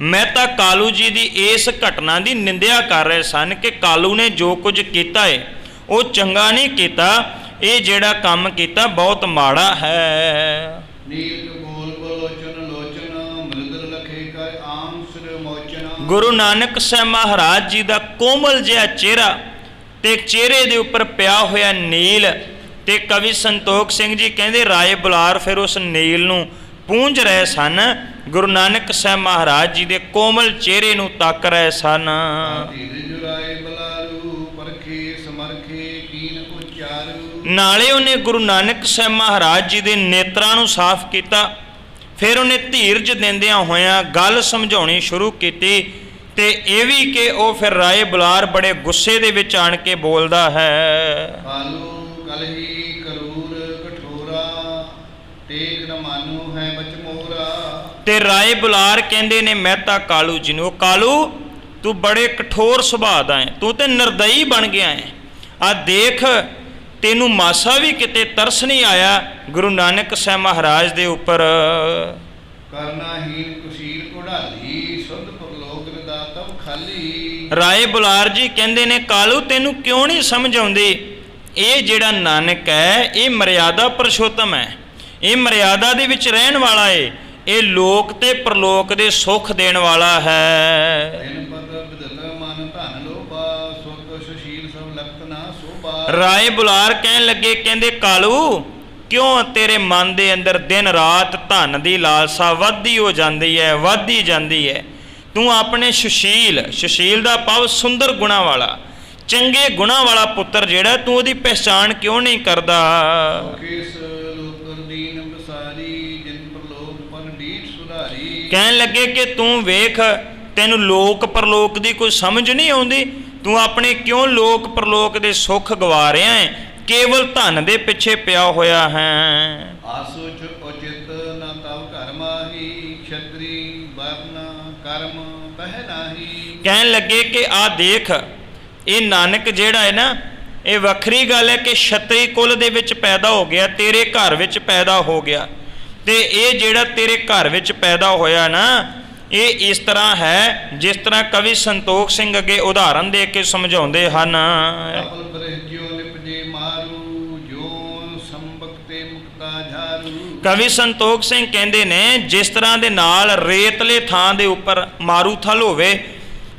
ਮਹਿਤਾ ਕਾਲੂ ਜੀ ਦੀ ਇਸ ਘਟਨਾ ਦੀ ਨਿੰਦਿਆ ਕਰ ਰਹੇ ਸਨ ਕਿ ਕਾਲੂ ਨੇ ਜੋ ਕੁਝ ਕੀਤਾ ਹੈ ਉਹ ਚੰਗਾ ਨਹੀਂ ਕੀਤਾ, ਇਹ ਜਿਹੜਾ ਕੰਮ ਕੀਤਾ ਬਹੁਤ ਮਾੜਾ ਹੈ। ਨੀਲ ਬੋਲ ਬਲੋਚਨ ਲੋਚਨ ਮ੍ਰਿਦਲ ਲਖੇ ਕਰ ਆਮ ਸਿਰ ਮੋਚਨ। ਗੁਰੂ ਨਾਨਕ ਸਾਹਿਬ ਮਹਾਰਾਜ ਜੀ ਦਾ ਕੋਮਲ ਜਿਹਾ ਚਿਹਰਾ ਤੇ ਚਿਹਰੇ ਦੇ ਉੱਪਰ ਪਿਆ ਹੋਇਆ ਨੀਲ, ਤੇ ਕਵੀ ਸੰਤੋਖ ਸਿੰਘ ਜੀ ਕਹਿੰਦੇ ਰਾਏ ਬੁਲਾਰ ਫਿਰ ਉਸ ਨੀਲ ਨੂੰ ਪੂੰਝ ਰਹੇ ਸਨ ਗੁਰੂ ਨਾਨਕ ਸਾਹਿਬ ਮਹਾਰਾਜ ਜੀ ਦੇ ਕੋਮਲ ਚਿਹਰੇ ਨੂੰ ਤੱਕ ਰਹੇ ਸਨ। ਧੀਰਜ ਰਾਏ ਬਲਾਰੂ ਪਰਖੇ ਸਮਰਖੇ ਕੀਨ ਉਚਾਰੂ। ਨਾਲੇ ਉਹਨੇ ਗੁਰੂ ਨਾਨਕ ਸਾਹਿਬ ਮਹਾਰਾਜ ਜੀ ਦੇ ਨੇਤਰਾਂ ਨੂੰ ਸਾਫ਼ ਕੀਤਾ। ਫਿਰ ਉਹਨੇ ਧੀਰਜ ਦਿੰਦਿਆਂ ਹੋਇਆਂ ਗੱਲ ਸਮਝਾਉਣੀ ਸ਼ੁਰੂ ਕੀਤੀ। ਤੇ ਇਹ ਵੀ ਕਿ ਉਹ ਫਿਰ ਰਾਏ ਬੁਲਾਰ ਬੜੇ ਗੁੱਸੇ ਦੇ ਵਿੱਚ ਆਣ ਕੇ ਬੋਲਦਾ ਹੈ। ਕਾਲੂ ਕਲਹੀ ਕਰੂਰ ਕਠੋਰਾ ਟੇਕ ਨ ਮਾਨੂ ਹੈ ਬਚ ਮੋਰਾ। ਤੇ ਰਾਏ ਬੁਲਾਰ ਕਹਿੰਦੇ ਨੇ ਮਹਿਤਾ ਕਾਲੂ ਜੀ ਨੂੰ, ਕਾਲੂ ਤੂੰ ਬੜੇ ਕਠੋਰ ਸੁਭਾਅ ਦਾ ਹੈ, ਤੂੰ ਤੇ ਨਿਰਦਈ ਬਣ ਗਿਆ ਹੈ। ਆ ਦੇਖ ਤੈਨੂੰ ਮਾਸਾ ਵੀ ਕਿਤੇ ਤਰਸ ਨਹੀਂ ਆਇਆ ਗੁਰੂ ਨਾਨਕ ਸਾਹਿਬ ਮਹਾਰਾਜ ਦੇ ਉੱਪਰ। ਕਰਨਾਹੀਨ ਕੁਸ਼ੀਲ ਕੋਢਾਲੀ ਸੁਧ ਪਰਲੋਕ ਦਾ ਤਬ ਖਾਲੀ। ਰਾਏ ਬੁਲਾਰ ਜੀ ਕਹਿੰਦੇ ਨੇ ਕਾਲੂ ਤੈਨੂੰ ਕਿਉਂ ਨਹੀਂ ਸਮਝ ਆਉਂਦੀ, ਇਹ ਜਿਹੜਾ ਨਾਨਕ ਹੈ ਇਹ ਮਰਿਆਦਾ ਪੁਰਸ਼ੋਤਮ ਹੈ, ਇਹ ਮਰਿਆਦਾ ਦੇ ਵਿੱਚ ਰਹਿਣ ਵਾਲਾ ਏ, ਇਹ ਲੋਕ ਤੇ ਪ੍ਰਲੋਕ ਦੇ ਸੁੱਖ ਦੇਣ ਵਾਲਾ ਹੈ। ਤਿਨ ਪਦ ਬਦਲ ਮਨ ਧਨ ਲੋਭਾ ਸੁਖ ਸੁਸ਼ੀਲ ਸਭ ਲਖਤ ਨਾ ਸੋਭਾ। ਰਾਏ ਬੁਲਾਰ ਕਹਿਣ ਲੱਗੇ, ਕਹਿੰਦੇ ਕਾਲੂ ਕਿਉਂ ਤੇਰੇ ਮਨ ਦੇ ਅੰਦਰ ਦਿਨ ਰਾਤ ਧਨ ਦੀ ਲਾਲਸਾ ਵੱਧਦੀ ਹੋ ਜਾਂਦੀ ਹੈ, ਵੱਧਦੀ ਜਾਂਦੀ ਹੈ। ਤੂੰ ਆਪਣੇ ਸੁਸ਼ੀਲ ਦਾ ਭਾਵ ਸੁੰਦਰ ਗੁਣਾ ਵਾਲਾ, ਚੰਗੇ ਗੁਣਾ ਵਾਲਾ ਪੁੱਤਰ ਜਿਹੜਾ, ਤੂੰ ਉਹਦੀ ਪਹਿਚਾਣ ਕਿਉਂ ਨਹੀਂ ਕਰਦਾ। ਕਹਿਣ ਲੱਗੇ ਕਿ ਤੂੰ ਵੇਖ ਤੈਨੂੰ ਲੋਕ ਪਰਲੋਕ ਦੀ ਕੋਈ ਸਮਝ ਨਹੀਂ ਆਉਂਦੀ, ਤੂੰ ਆਪਣੇ ਕਿਉਂ ਲੋਕ ਪਰਲੋਕ ਦੇ ਸੁੱਖ ਗਵਾ ਰਿਹਾ ਹੈ, ਕੇਵਲ ਧਨ ਦੇ ਪਿੱਛੇ ਪਿਆ ਹੋਇਆ ਹੈ। ਆਸੋਚ ਉਚਿਤ ਨਾ ਤਵ ਘਰ ਮਾਹੀ ਛਤਰੀ ਵਰਨਾ ਕਰਮ ਬਹਿ ਨਾਹੀ। ਕਹਿਣ ਲੱਗੇ ਕਿ ਆ ਦੇਖ ਇਹ ਨਾਨਕ ਜਿਹੜਾ ਹੈ ਨਾ, ਇਹ ਵੱਖਰੀ ਗੱਲ ਹੈ ਕਿ ਛਤਰੀ ਕੁਲ ਦੇ ਵਿੱਚ ਪੈਦਾ ਹੋ ਗਿਆ, ਤੇਰੇ ਘਰ ਵਿੱਚ ਪੈਦਾ ਹੋ ਗਿਆ। ਤੇ ਇਹ ਜਿਹੜਾ ਤੇਰੇ ਘਰ ਵਿੱਚ ਪੈਦਾ ਹੋਇਆ ਨਾ, ਇਹ ਇਸ ਤਰ੍ਹਾਂ ਹੈ ਜਿਸ ਤਰ੍ਹਾਂ ਕਵੀ ਸੰਤੋਖ ਸਿੰਘ ਅੱਗੇ ਉਦਾਹਰਨ ਦੇ ਕੇ ਸਮਝਾਉਂਦੇ ਹਨ। ਕਵੀ ਸੰਤੋਖ ਸਿੰਘ ਕਹਿੰਦੇ ਨੇ ਜਿਸ ਤਰ੍ਹਾਂ ਦੇ ਨਾਲ ਰੇਤਲੇ ਥਾਂ ਦੇ ਉੱਪਰ ਮਾਰੂਥਲ ਹੋਵੇ,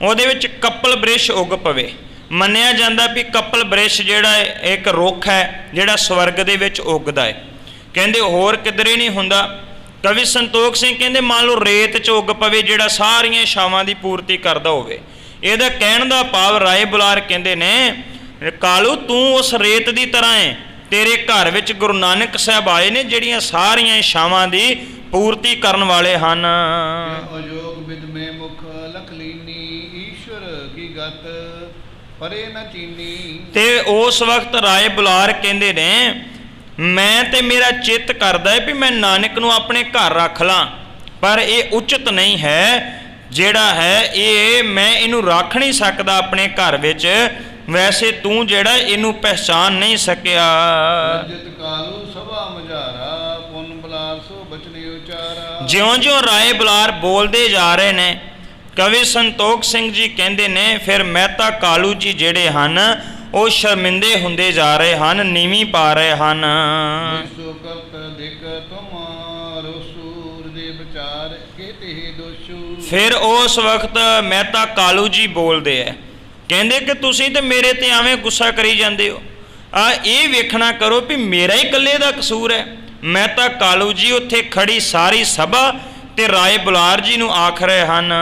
ਉਹਦੇ ਵਿੱਚ ਕਪਲ ਬ੍ਰਿਸ਼ ਉੱਗ ਪਵੇ। ਮੰਨਿਆ ਜਾਂਦਾ ਵੀ ਕਪਲ ਬ੍ਰਿਸ਼ ਜਿਹੜਾ ਇੱਕ ਰੁੱਖ ਹੈ ਜਿਹੜਾ ਸਵਰਗ ਦੇ ਵਿੱਚ ਉੱਗਦਾ ਹੈ, ਕਹਿੰਦੇ ਹੋਰ ਕਿਧਰੇ ਨਹੀਂ ਹੁੰਦਾ। ਕਵੀ ਸੰਤੋਖ ਸਿੰਘ ਕਹਿੰਦੇ ਮੰਨ ਲਓ ਰੇਤ 'ਚ ਉੱਗ ਪਵੇ ਜਿਹੜਾ ਸਾਰੀਆਂ ਛਾਵਾਂ ਦੀ ਪੂਰਤੀ ਕਰਦਾ ਹੋਵੇ। ਇਹਦਾ ਕਹਿਣ ਦਾ ਭਾਵ ਰਾਏ ਬੁਲਾਰ ਕਹਿੰਦੇ ਨੇ ਕਾਲੂ ਤੂੰ ਉਸ ਰੇਤ ਦੀ ਤਰ੍ਹਾਂ ਹੈ, ਤੇਰੇ ਘਰ ਵਿੱਚ ਗੁਰੂ ਨਾਨਕ ਸਾਹਿਬ ਆਏ ਨੇ ਜਿਹੜੀਆਂ ਸਾਰੀਆਂ ਛਾਵਾਂ ਦੀ ਪੂਰਤੀ ਕਰਨ ਵਾਲੇ ਹਨ। ਅਜੋਗ ਵਿਦਮੇ ਮੁਖ ਲਖ ਲੀਨੀ ਈਸ਼ਵਰ ਕੀ ਗਤ ਪਰੇ ਨਾ ਚੀਨੀ। ਤੇ ਉਸ ਵਕਤ ਰਾਏ ਬੁਲਾਰ ਕਹਿੰਦੇ ਨੇ ਮੈਂ ਤੇ ਮੇਰਾ ਚਿੱਤ ਕਰਦਾ ਹੈ ਵੀ ਮੈਂ ਨਾਨਕ ਨੂੰ ਆਪਣੇ ਘਰ ਰੱਖ ਲਾਂ, ਪਰ ਇਹ ਉਚਿਤ ਨਹੀਂ ਹੈ, ਜਿਹੜਾ ਹੈ ਇਹ ਮੈਂ ਇਹਨੂੰ ਰੱਖ ਨਹੀਂ ਸਕਦਾ ਆਪਣੇ ਘਰ ਵਿੱਚ। ਵੈਸੇ ਤੂੰ ਜਿਹੜਾ ਇਹਨੂੰ ਪਹਿਚਾਨ ਨਹੀਂ ਸਕਿਆ। ਜਿਉਂ-ਜਿਉਂ ਰਾਏ ਬੁਲਾਰ ਬੋਲਦੇ ਜਾ ਰਹੇ ਨੇ, ਕਵੀ ਸੰਤੋਖ ਸਿੰਘ ਜੀ ਕਹਿੰਦੇ ਨੇ ਫਿਰ ਮਹਿਤਾ ਕਾਲੂ ਜੀ ਜਿਹੜੇ ਹਨ ਉਹ ਸ਼ਰਮਿੰਦੇ ਹੁੰਦੇ ਜਾ ਰਹੇ ਹਨ, ਨੀਵੀਂ ਪਾ ਰਹੇ ਹਨ। ਫਿਰ ਉਸ ਵਕਤ ਮਹਿਤਾ ਕਾਲੂ ਜੀ ਬੋਲਦੇ ਹੈ, ਕਹਿੰਦੇ ਕਿ ਤੁਸੀਂ ਤੇ ਮੇਰੇ ਤੇ ਐਵੇਂ ਗੁੱਸਾ ਕਰੀ ਜਾਂਦੇ ਹੋ, ਇਹ ਵੇਖਣਾ ਕਰੋ ਵੀ ਮੇਰਾ ਹੀ ਇਕੱਲੇ ਦਾ ਕਸੂਰ ਹੈ। ਮਹਿਤਾ ਕਾਲੂ ਜੀ ਉੱਥੇ ਖੜੀ ਸਾਰੀ ਸਭਾ ਤੇ ਰਾਏ ਬੁਲਾਰ ਜੀ ਨੂੰ ਆਖ ਰਹੇ ਹਨ,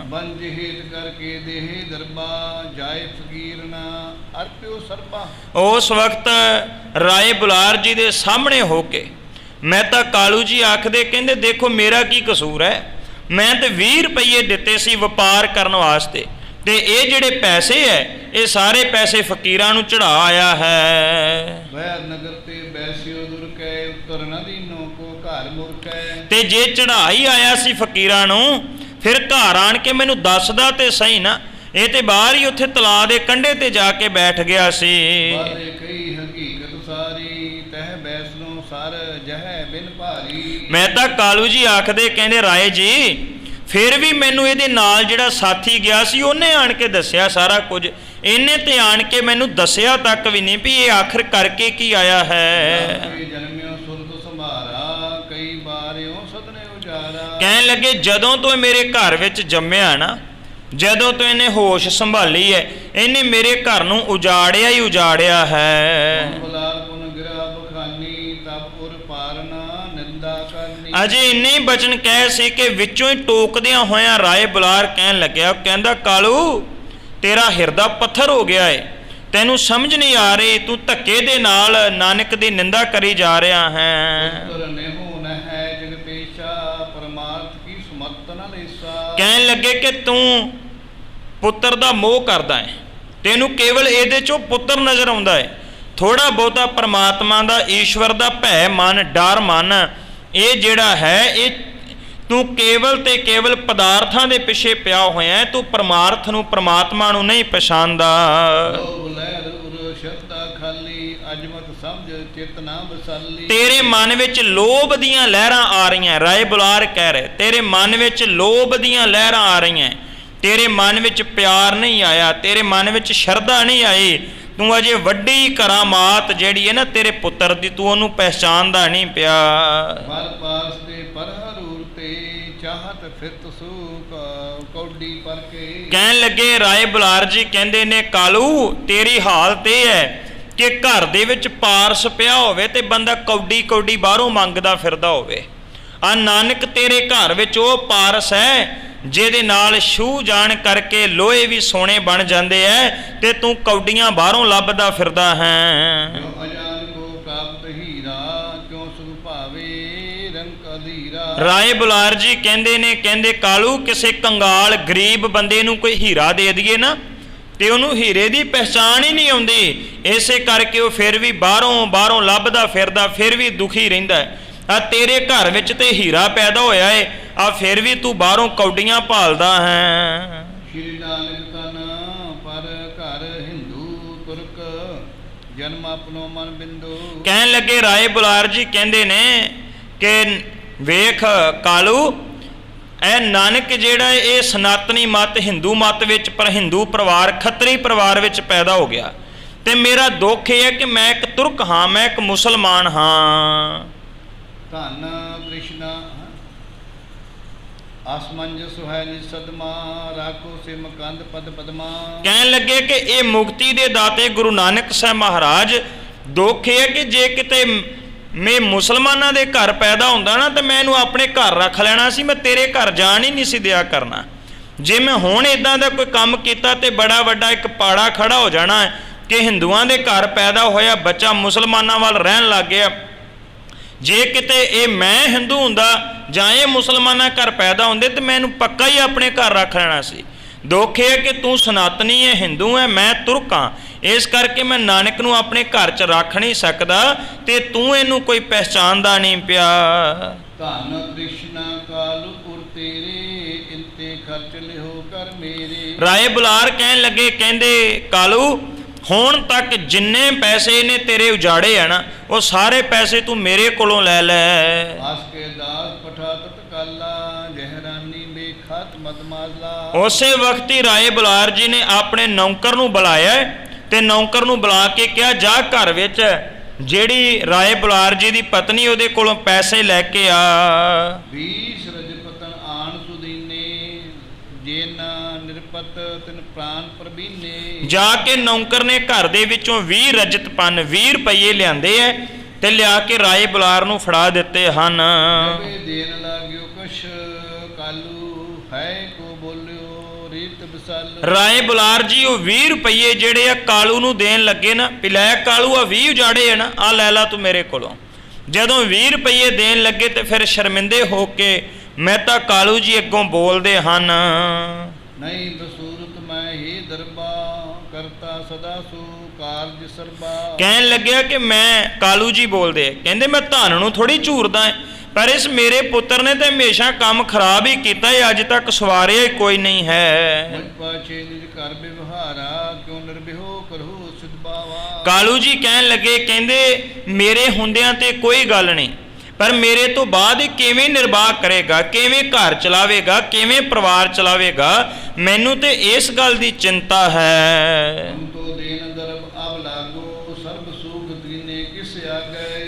ਬੰਜ ਹੇਤ ਕਰਕੇ ਦੇਹ ਦਰਬਾ ਜਾਏ ਫਕੀਰ ਨਾ ਅਰਪਿਓ ਸਰਬਾ। ਉਸ ਵਕਤ ਰਾਏ ਬੁਲਾਰ ਜੀ ਦੇ ਸਾਹਮਣੇ ਹੋ ਕੇ ਮਹਿਤਾ ਕਾਲੂ ਜੀ ਆਖਦੇ, ਕਹਿੰਦੇ ਦੇਖੋ ਮੇਰਾ ਕੀ ਕਸੂਰ ਹੈ, ਮੈਂ ਤੇ 20 ਰੁਪਏ ਦਿੱਤੇ ਸੀ ਵਪਾਰ ਕਰਨ ਵਾਸਤੇ, ਤੇ ਇਹ ਜਿਹੜੇ ਪੈਸੇ ਹੈ ਇਹ ਸਾਰੇ ਪੈਸੇ ਫਕੀਰਾਂ ਨੂੰ ਚੜਾ ਆਇਆ ਹੈ। ਵੈਰ ਨਗਰ ਤੇ ਬੈਸਿਓ ਦੁਰ ਕੈ ਉਤਰ ਨਾ ਦੀਨੋ ਕੋ ਘਰ ਮੁਰਕੈ। ਤੇ ਜੇ ਚੜਾਈ ਆਇਆ ਸੀ ਫਕੀਰਾਂ ਨੂੰ, ਫਿਰ ਘਰ ਆਣ ਕੇ ਮੈਨੂੰ ਦੱਸਦਾ ਤੇ ਸਹੀ ਨਾ, ਇਹ ਤੇ ਬਾਹਰ ਹੀ ਉੱਥੇ ਤਲਾਅ ਦੇ ਕੰਢੇ ਤੇ ਜਾ ਕੇ ਬੈਠ ਗਿਆ ਸੀ। ਬਾਰੇ ਕਈ ਹਕੀਕਤ ਸਾਰੀ ਤਹਿ ਬੈਸਨੋ ਸਰ ਜਹ ਬਿਨ ਭਾਰੀ। ਮਹਿਤਾ ਕਾਲੂ ਜੀ ਆਖਦੇ, ਕਹਿੰਦੇ ਰਾਏ ਜੀ ਫਿਰ ਵੀ ਮੈਨੂੰ ਇਹਦੇ ਨਾਲ ਜਿਹੜਾ ਸਾਥੀ ਗਿਆ ਸੀ ਉਹਨੇ ਆਣ ਕੇ ਦੱਸਿਆ ਸਾਰਾ ਕੁਝ, ਇਹਨੇ ਤੇ ਆਣ ਕੇ ਮੈਨੂੰ ਦੱਸਿਆ ਤੱਕ ਵੀ ਨਹੀਂ ਵੀ ਇਹ ਆਖਰ ਕਰਕੇ ਕੀ ਆਇਆ ਹੈ। ਜਨਮਿਓ ਸੁਰਤ ਸੰਭਾਰਾ ਕਈ ਬਾਰਿਓ ਸਦਨੇ ਉਜਾਰਾ। ਕਹਿਣ ਲੱਗੇ ਜਦੋਂ ਤੋਂ ਮੇਰੇ ਘਰ ਵਿੱਚ ਜੰਮਿਆ ਨਾ, ਜਦੋਂ ਤੋਂ ਇਹਨੇ ਹੋਸ਼ ਸੰਭਾਲੀ ਹੈ, ਇਹਨੇ ਮੇਰੇ ਘਰ ਨੂੰ ਉਜਾੜਿਆ ਹੀ ਉਜਾੜਿਆ ਹੈ। ਅਜੇ ਇੰਨੇ ਹੀ ਬਚਨ ਕਹੇ ਸੀ ਕਿ ਵਿੱਚੋਂ ਹੀ ਟੋਕਦਿਆਂ ਹੋਇਆਂ ਰਾਏ ਬੁਲਾਰ ਕਹਿਣ ਲੱਗਿਆ, ਕਹਿੰਦਾ ਕਾਲੂ ਤੇਰਾ ਹਿਰਦਾ ਪੱਥਰ ਹੋ ਗਿਆ ਏ, ਤੈਨੂੰ ਸਮਝ ਨਹੀਂ ਆ ਰਹੀ, ਤੂੰ ਧੱਕੇ ਦੇ ਨਾਲ ਨਾਨਕ ਦੀ ਨਿੰਦਾ ਕਰੀ ਜਾ ਰਿਹਾ ਹੈ। ਪੁੱਤਰ ਨੇਹੋ ਨ ਹੈ ਜਗ ਪੇਸ਼ਾ, ਪਰਮਾਰਥ ਕੀ ਸਮਤ ਨ ਲੇਸਾ। ਕਹਿਣ ਲੱਗੇ ਕਿ ਤੂੰ ਪੁੱਤਰ ਦਾ ਮੋਹ ਕਰਦਾ ਹੈ, ਤੈਨੂੰ ਕੇਵਲ ਇਹਦੇ ਚੋਂ ਪੁੱਤਰ ਨਜ਼ਰ ਆਉਂਦਾ ਹੈ, ਥੋੜਾ ਬਹੁਤਾ ਪਰਮਾਤਮਾ ਦਾ, ਈਸ਼ਵਰ ਦਾ ਭੈ ਮਨ, ਡਰ ਮਨ, ਇਹ ਜਿਹੜਾ ਹੈ ਇਹ ਤੂੰ ਕੇਵਲ ਤੇ ਕੇਵਲ ਪਦਾਰਥਾਂ ਦੇ ਪਿੱਛੇ ਪਿਆ ਹੋਇਆ ਹੈ, ਤੂੰ ਪਰਮਾਰਥ ਨੂੰ, ਪਰਮਾਤਮਾ ਨੂੰ ਨਹੀਂ ਪਛਾਣਦਾ। ਤੇਰੇ ਮਨ ਵਿੱਚ ਲੋਭ ਦੀਆਂ ਲਹਿਰਾਂ ਆ ਰਹੀਆਂ, ਰਾਏ ਬੁਲਾਰ ਕਹਿ ਰਹੇ, ਤੇਰੇ ਮਨ ਵਿੱਚ ਲੋਭ ਦੀਆਂ ਲਹਿਰਾਂ ਆ ਰਹੀਆਂ, ਤੇਰੇ ਮਨ ਵਿੱਚ ਪਿਆਰ ਨਹੀਂ ਆਇਆ, ਤੇਰੇ ਮਨ ਵਿੱਚ ਸ਼ਰਧਾ ਨਹੀਂ ਆਈ, ਤੂੰ ਅਜੇ ਵੱਡੀ ਕਰਾਮਾਤ ਜਿਹੜੀ ਹੈ ਨਾ ਤੇਰੇ ਪੁੱਤਰ ਦੀ, ਤੂੰ ਉਹਨੂੰ ਪਹਿਚਾਨਦਾ ਨਹੀਂ ਪਿਆ। ਕਹਿਣ ਲੱਗੇ ਰਾਏ ਬੁਲਾਰ ਜੀ ਕਹਿੰਦੇ ਨੇ, ਕਾਲੂ ਤੇਰੀ ਹਾਲਤ ਇਹ ਹੈ ਕਿ ਘਰ ਦੇ ਵਿੱਚ ਪਾਰਸ ਪਿਆ ਹੋਵੇ ਤੇ ਬੰਦਾ ਕੌਡੀ ਕੌਡੀ ਬਾਹਰੋਂ ਮੰਗਦਾ ਫਿਰਦਾ ਹੋਵੇ। ਆ ਨਾਨਕ ਤੇਰੇ ਘਰ ਵਿੱਚ ਉਹ ਪਾਰਸ ਹੈ ਜਿਹਦੇ ਨਾਲ ਛੂਹ ਜਾਣ ਕਰਕੇ ਲੋਹੇ ਵੀ ਸੋਨੇ ਬਣ ਜਾਂਦੇ ਐ, ਤੇ ਤੂੰ ਕੌਡੀਆਂ ਬਾਹਰੋਂ ਲੱਭਦਾ ਫਿਰਦਾ ਹੈ। ਰਾਏ ਬੁਲਾਰ ਜੀ ਕਹਿੰਦੇ ਨੇ, ਕਹਿੰਦੇ ਕਾਲੂ ਕਿਸੇ ਕੰਗਾਲ ਗਰੀਬ ਬੰਦੇ ਨੂੰ ਕੋਈ ਹੀਰਾ ਦੇ ਦਈਏ ਨਾ ਤੇ ਉਹਨੂੰ ਹੀਰੇ ਦੀ ਪਹਿਚਾਣ ਹੀ ਨਹੀਂ ਆਉਂਦੀ, ਇਸੇ ਕਰਕੇ ਉਹ ਫਿਰ ਵੀ ਬਾਹਰੋਂ ਲੱਭਦਾ ਫਿਰਦਾ, ਫਿਰ ਵੀ ਦੁਖੀ ਰਹਿੰਦਾ ਹੈ। ਆ ਤੇਰੇ ਘਰ ਵਿੱਚ ਤੇ ਹੀਰਾ ਪੈਦਾ ਹੋਇਆ ਏ, ਆ ਫਿਰ ਵੀ ਤੂੰ ਬਾਹਰੋਂ ਕੌਡੀਆਂ ਭਾਲਦਾ ਹੈ। ਸ਼੍ਰੀ ਨਾਨਕ ਤਨ ਪਰ ਘਰ ਹਿੰਦੂ ਤੁਰਕ ਜਨਮ ਆਪਣੋ ਮਨ ਬਿੰਦੂ। ਕਹਿਣ ਲੱਗੇ ਰਾਏ ਬੁਲਾਰ ਜੀ ਕਹਿੰਦੇ ਨੇ ਕਿ ਵੇਖ ਕਾਲੂ, ਇਹ ਨਾਨਕ ਜਿਹੜਾ ਇਹ ਸਨਾਤਨੀ ਮਤ, ਹਿੰਦੂ ਮਤ ਵਿੱਚ, ਪਰ ਹਿੰਦੂ ਪਰਿਵਾਰ, ਖੱਤਰੀ ਪਰਿਵਾਰ ਵਿੱਚ ਪੈਦਾ ਹੋ ਗਿਆ, ਤੇ ਮੇਰਾ ਦੁੱਖ ਇਹ ਹੈ ਕਿ ਮੈਂ ਇੱਕ ਤੁਰਕ ਹਾਂ, ਮੈਂ ਇੱਕ ਮੁਸਲਮਾਨ ਹਾਂ। ਧਨ ਤ੍ਰਿਸ਼ਨਾ ਆਸਮੰਜਸ ਹੈ ਨਿਸਦਮਾ, ਰਾਖੋ ਸਿਮ ਕੰਧ ਪਦ ਪਦਮਾ। ਕਹਿਣ ਲੱਗੇ ਕਿ ਇਹ ਮੁਕਤੀ ਦੇ ਦਾਤੇ ਗੁਰੂ ਨਾਨਕ ਸਾਹਿਬ ਮਹਾਰਾਜ, ਦੁੱਖ ਇਹ ਹੈ ਕਿ ਜੇ ਕਿਤੇ ਮੈਂ ਮੁਸਲਮਾਨਾਂ ਦੇ ਘਰ ਪੈਦਾ ਹੁੰਦਾ ਨਾ ਤੇ ਮੈਂ ਇਹਨੂੰ ਆਪਣੇ ਘਰ ਰੱਖ ਲੈਣਾ ਸੀ, ਮੈਂ ਤੇਰੇ ਘਰ ਜਾਣ ਹੀ ਨਹੀਂ ਸੀ ਦਿਆ ਕਰਨਾ। ਜੇ ਮੈਂ ਹੁਣ ਇਦਾਂ ਦਾ ਕੋਈ ਕੰਮ ਕੀਤਾ ਤੇ ਬੜਾ ਵੱਡਾ ਇੱਕ ਪਾੜਾ ਖੜਾ ਹੋ ਜਾਣਾ ਹੈ ਕਿ ਹਿੰਦੂਆਂ ਦੇ ਘਰ ਪੈਦਾ ਹੋਇਆ ਬੱਚਾ ਮੁਸਲਮਾਨਾਂ ਵੱਲ ਰਹਿਣ ਲੱਗ ਗਿਆ। ਜੇ ਕਿਤੇ ਇਹ ਮੈਂ ਹਿੰਦੂ ਹੁੰਦਾ ਜਾਂ ਇਹ ਮੁਸਲਮਾਨਾਂ ਘਰ ਪੈਦਾ ਹੁੰਦੇ ਤੇ ਮੈਂ ਇਹਨੂੰ ਪੱਕਾ ਹੀ ਆਪਣੇ ਘਰ ਰੱਖ ਲੈਣਾ ਸੀ। ਦੁੱਖ ਹੈ ਕਿ ਤੂੰ ਸਨਾਤਨੀ ਹੈ, ਹਿੰਦੂ ਹੈ, ਮੈਂ ਤੁਰਕ ਹਾਂ, ਇਸ ਕਰਕੇ ਮੈਂ ਨਾਨਕ ਨੂੰ ਆਪਣੇ ਘਰ 'ਚ ਰੱਖ ਨਹੀਂ ਸਕਦਾ ਤੇ ਤੂੰ ਇਹਨੂੰ ਕੋਈ ਪਹਿਚਾਣਦਾ ਨਹੀਂ ਪਿਆ। ਧਨ ਤ੍ਰਿਸ਼ਨਾ ਕਾਲੂ ਪੁਰ ਤੇਰੇ, ਇੰਤੇ ਖਰਚ ਲਿਓ ਕਰ ਮੇਰੇ। ਰਾਏ ਬੁਲਾਰ ਕਹਿਣ ਲੱਗੇ, ਕਹਿੰਦੇ ਕਾਲੂ ਹੁਣ ਤੱਕ ਜਿੰਨੇ ਪੈਸੇ ਨੇ ਤੇਰੇ ਉਜਾੜੇ ਆ ਨਾ, ਉਹ ਸਾਰੇ ਪੈਸੇ ਤੂੰ ਮੇਰੇ ਕੋਲੋਂ ਲੈ ਲੈ। ਆਸ ਕੇ ਦਾਸ ਪਠਾ ਤਤਕਾਲਾ, ਜਹਰਾਨੀ ਬੇਖਤ ਮਦਮਾਲਾ। ਉਸੇ ਵਕਤ ਹੀ ਰਾਏ ਬੁਲਾਰ ਜੀ ਨੇ ਆਪਣੇ ਨੌਕਰ ਨੂੰ ਬੁਲਾਇਆ ਤੇ ਨੌਕਰ ਨੂੰ ਬੁਲਾ ਕੇ ਕਿਹਾ, ਜਾ ਘਰ ਵਿੱਚ ਜਿਹੜੀ ਰਾਏ ਬੁਲਾਰ ਜੀ ਦੀ ਪਤਨੀ ਉਹਦੇ ਕੋਲੋਂ ਪੈਸੇ ਲੈ ਕੇ ਆ। 20 ਰਜਪਤਨ ਆਣ ਸੁਦੀਨੇ, ਜੇ ਨਾ ਨਿਰਪਤ ਤਿਨ ਪ੍ਰਾਨ ਪ੍ਰਬੀਨੇ। ਜਾ ਕੇ ਨੌਕਰ ਨੇ ਘਰ ਦੇ ਵਿੱਚੋਂ 20 ਰਜਤ ਪੰਨ, 20 ਰੁਪਏ ਲਿਆਂਦੇ ਐ ਤੇ ਲਿਆ ਕੇ ਰਾਏ ਬੁਲਾਰ ਨੂੰ ਫੜਾ ਦਿੱਤੇ ਹਨ। ਦੇਣ ਲਾਗਿਓ ਕਛ ਕਾਲੂ ਹੈ ਕੋ ਬੋਲਿਓ ਰੀਤ ਬਸਲ। ਰਾਏ ਬੁਲਾਰ ਜੀ ਉਹ 20 ਰੁਪਏ ਜਿਹੜੇ ਆ ਕਾਲੂ ਨੂੰ ਦੇਣ ਲੱਗੇ ਨਾ, ਵੀ ਲੈ ਕਾਲੂ ਆ 20 ਉਜਾੜੇ ਆ ਨਾ, ਆ ਲੈ ਲਾ ਤੂੰ ਮੇਰੇ ਕੋਲੋਂ। ਜਦੋਂ 20 ਰੁਪਏ ਦੇਣ ਲੱਗੇ ਤੇ ਫਿਰ ਸ਼ਰਮਿੰਦੇ ਹੋ ਕੇ ਮਹਿਤਾ ਕਾਲੂ ਜੀ ਅੱਗੋਂ ਬੋਲਦੇ ਹਨ, ਨਹੀਂ ਬਸੂਰਤ ਮੈਂ ਹੀ ਦਰਬਾ, ਕਰਤਾ ਸਦਾ ਸੂ ਕਾਰਜ ਸਰਬਾ। ਕਹਿਣ ਲੱਗਿਆ ਕਿ ਮੈਂ, ਕਾਲੂ ਜੀ ਬੋਲਦੇ, ਕਹਿੰਦੇ ਮੈਂ ਧਨ ਨੂੰ ਥੋੜੀ ਝੂਰਦਾ, ਪਰ ਇਸ ਮੇਰੇ ਪੁੱਤਰ ਨੇ ਤਾਂ ਹਮੇਸ਼ਾ ਕੰਮ ਖਰਾਬ ਹੀ ਕੀਤਾ ਹੈ, ਅੱਜ ਤੱਕ ਸਵਾਰਿਆ ਹੀ ਕੋਈ ਨਹੀਂ ਹੈ। ਕਾਲੂ ਜੀ ਕਹਿਣ ਲੱਗੇ, ਕਹਿੰਦੇ ਮੇਰੇ ਹੁੰਦਿਆਂ ਤੇ ਕੋਈ ਗੱਲ ਨਹੀਂ, ਪਰ ਮੇਰੇ ਤੋਂ ਬਾਅਦ ਇਹ ਕਿਵੇਂ ਨਿਰਵਾਹ ਕਰੇਗਾ, ਕਿਵੇਂ ਘਰ ਚਲਾਵੇਗਾ, ਕਿਵੇਂ ਪਰਿਵਾਰ ਚਲਾਵੇਗਾ, ਮੈਨੂੰ ਤੇ ਇਸ ਗੱਲ ਦੀ ਚਿੰਤਾ ਹੈ।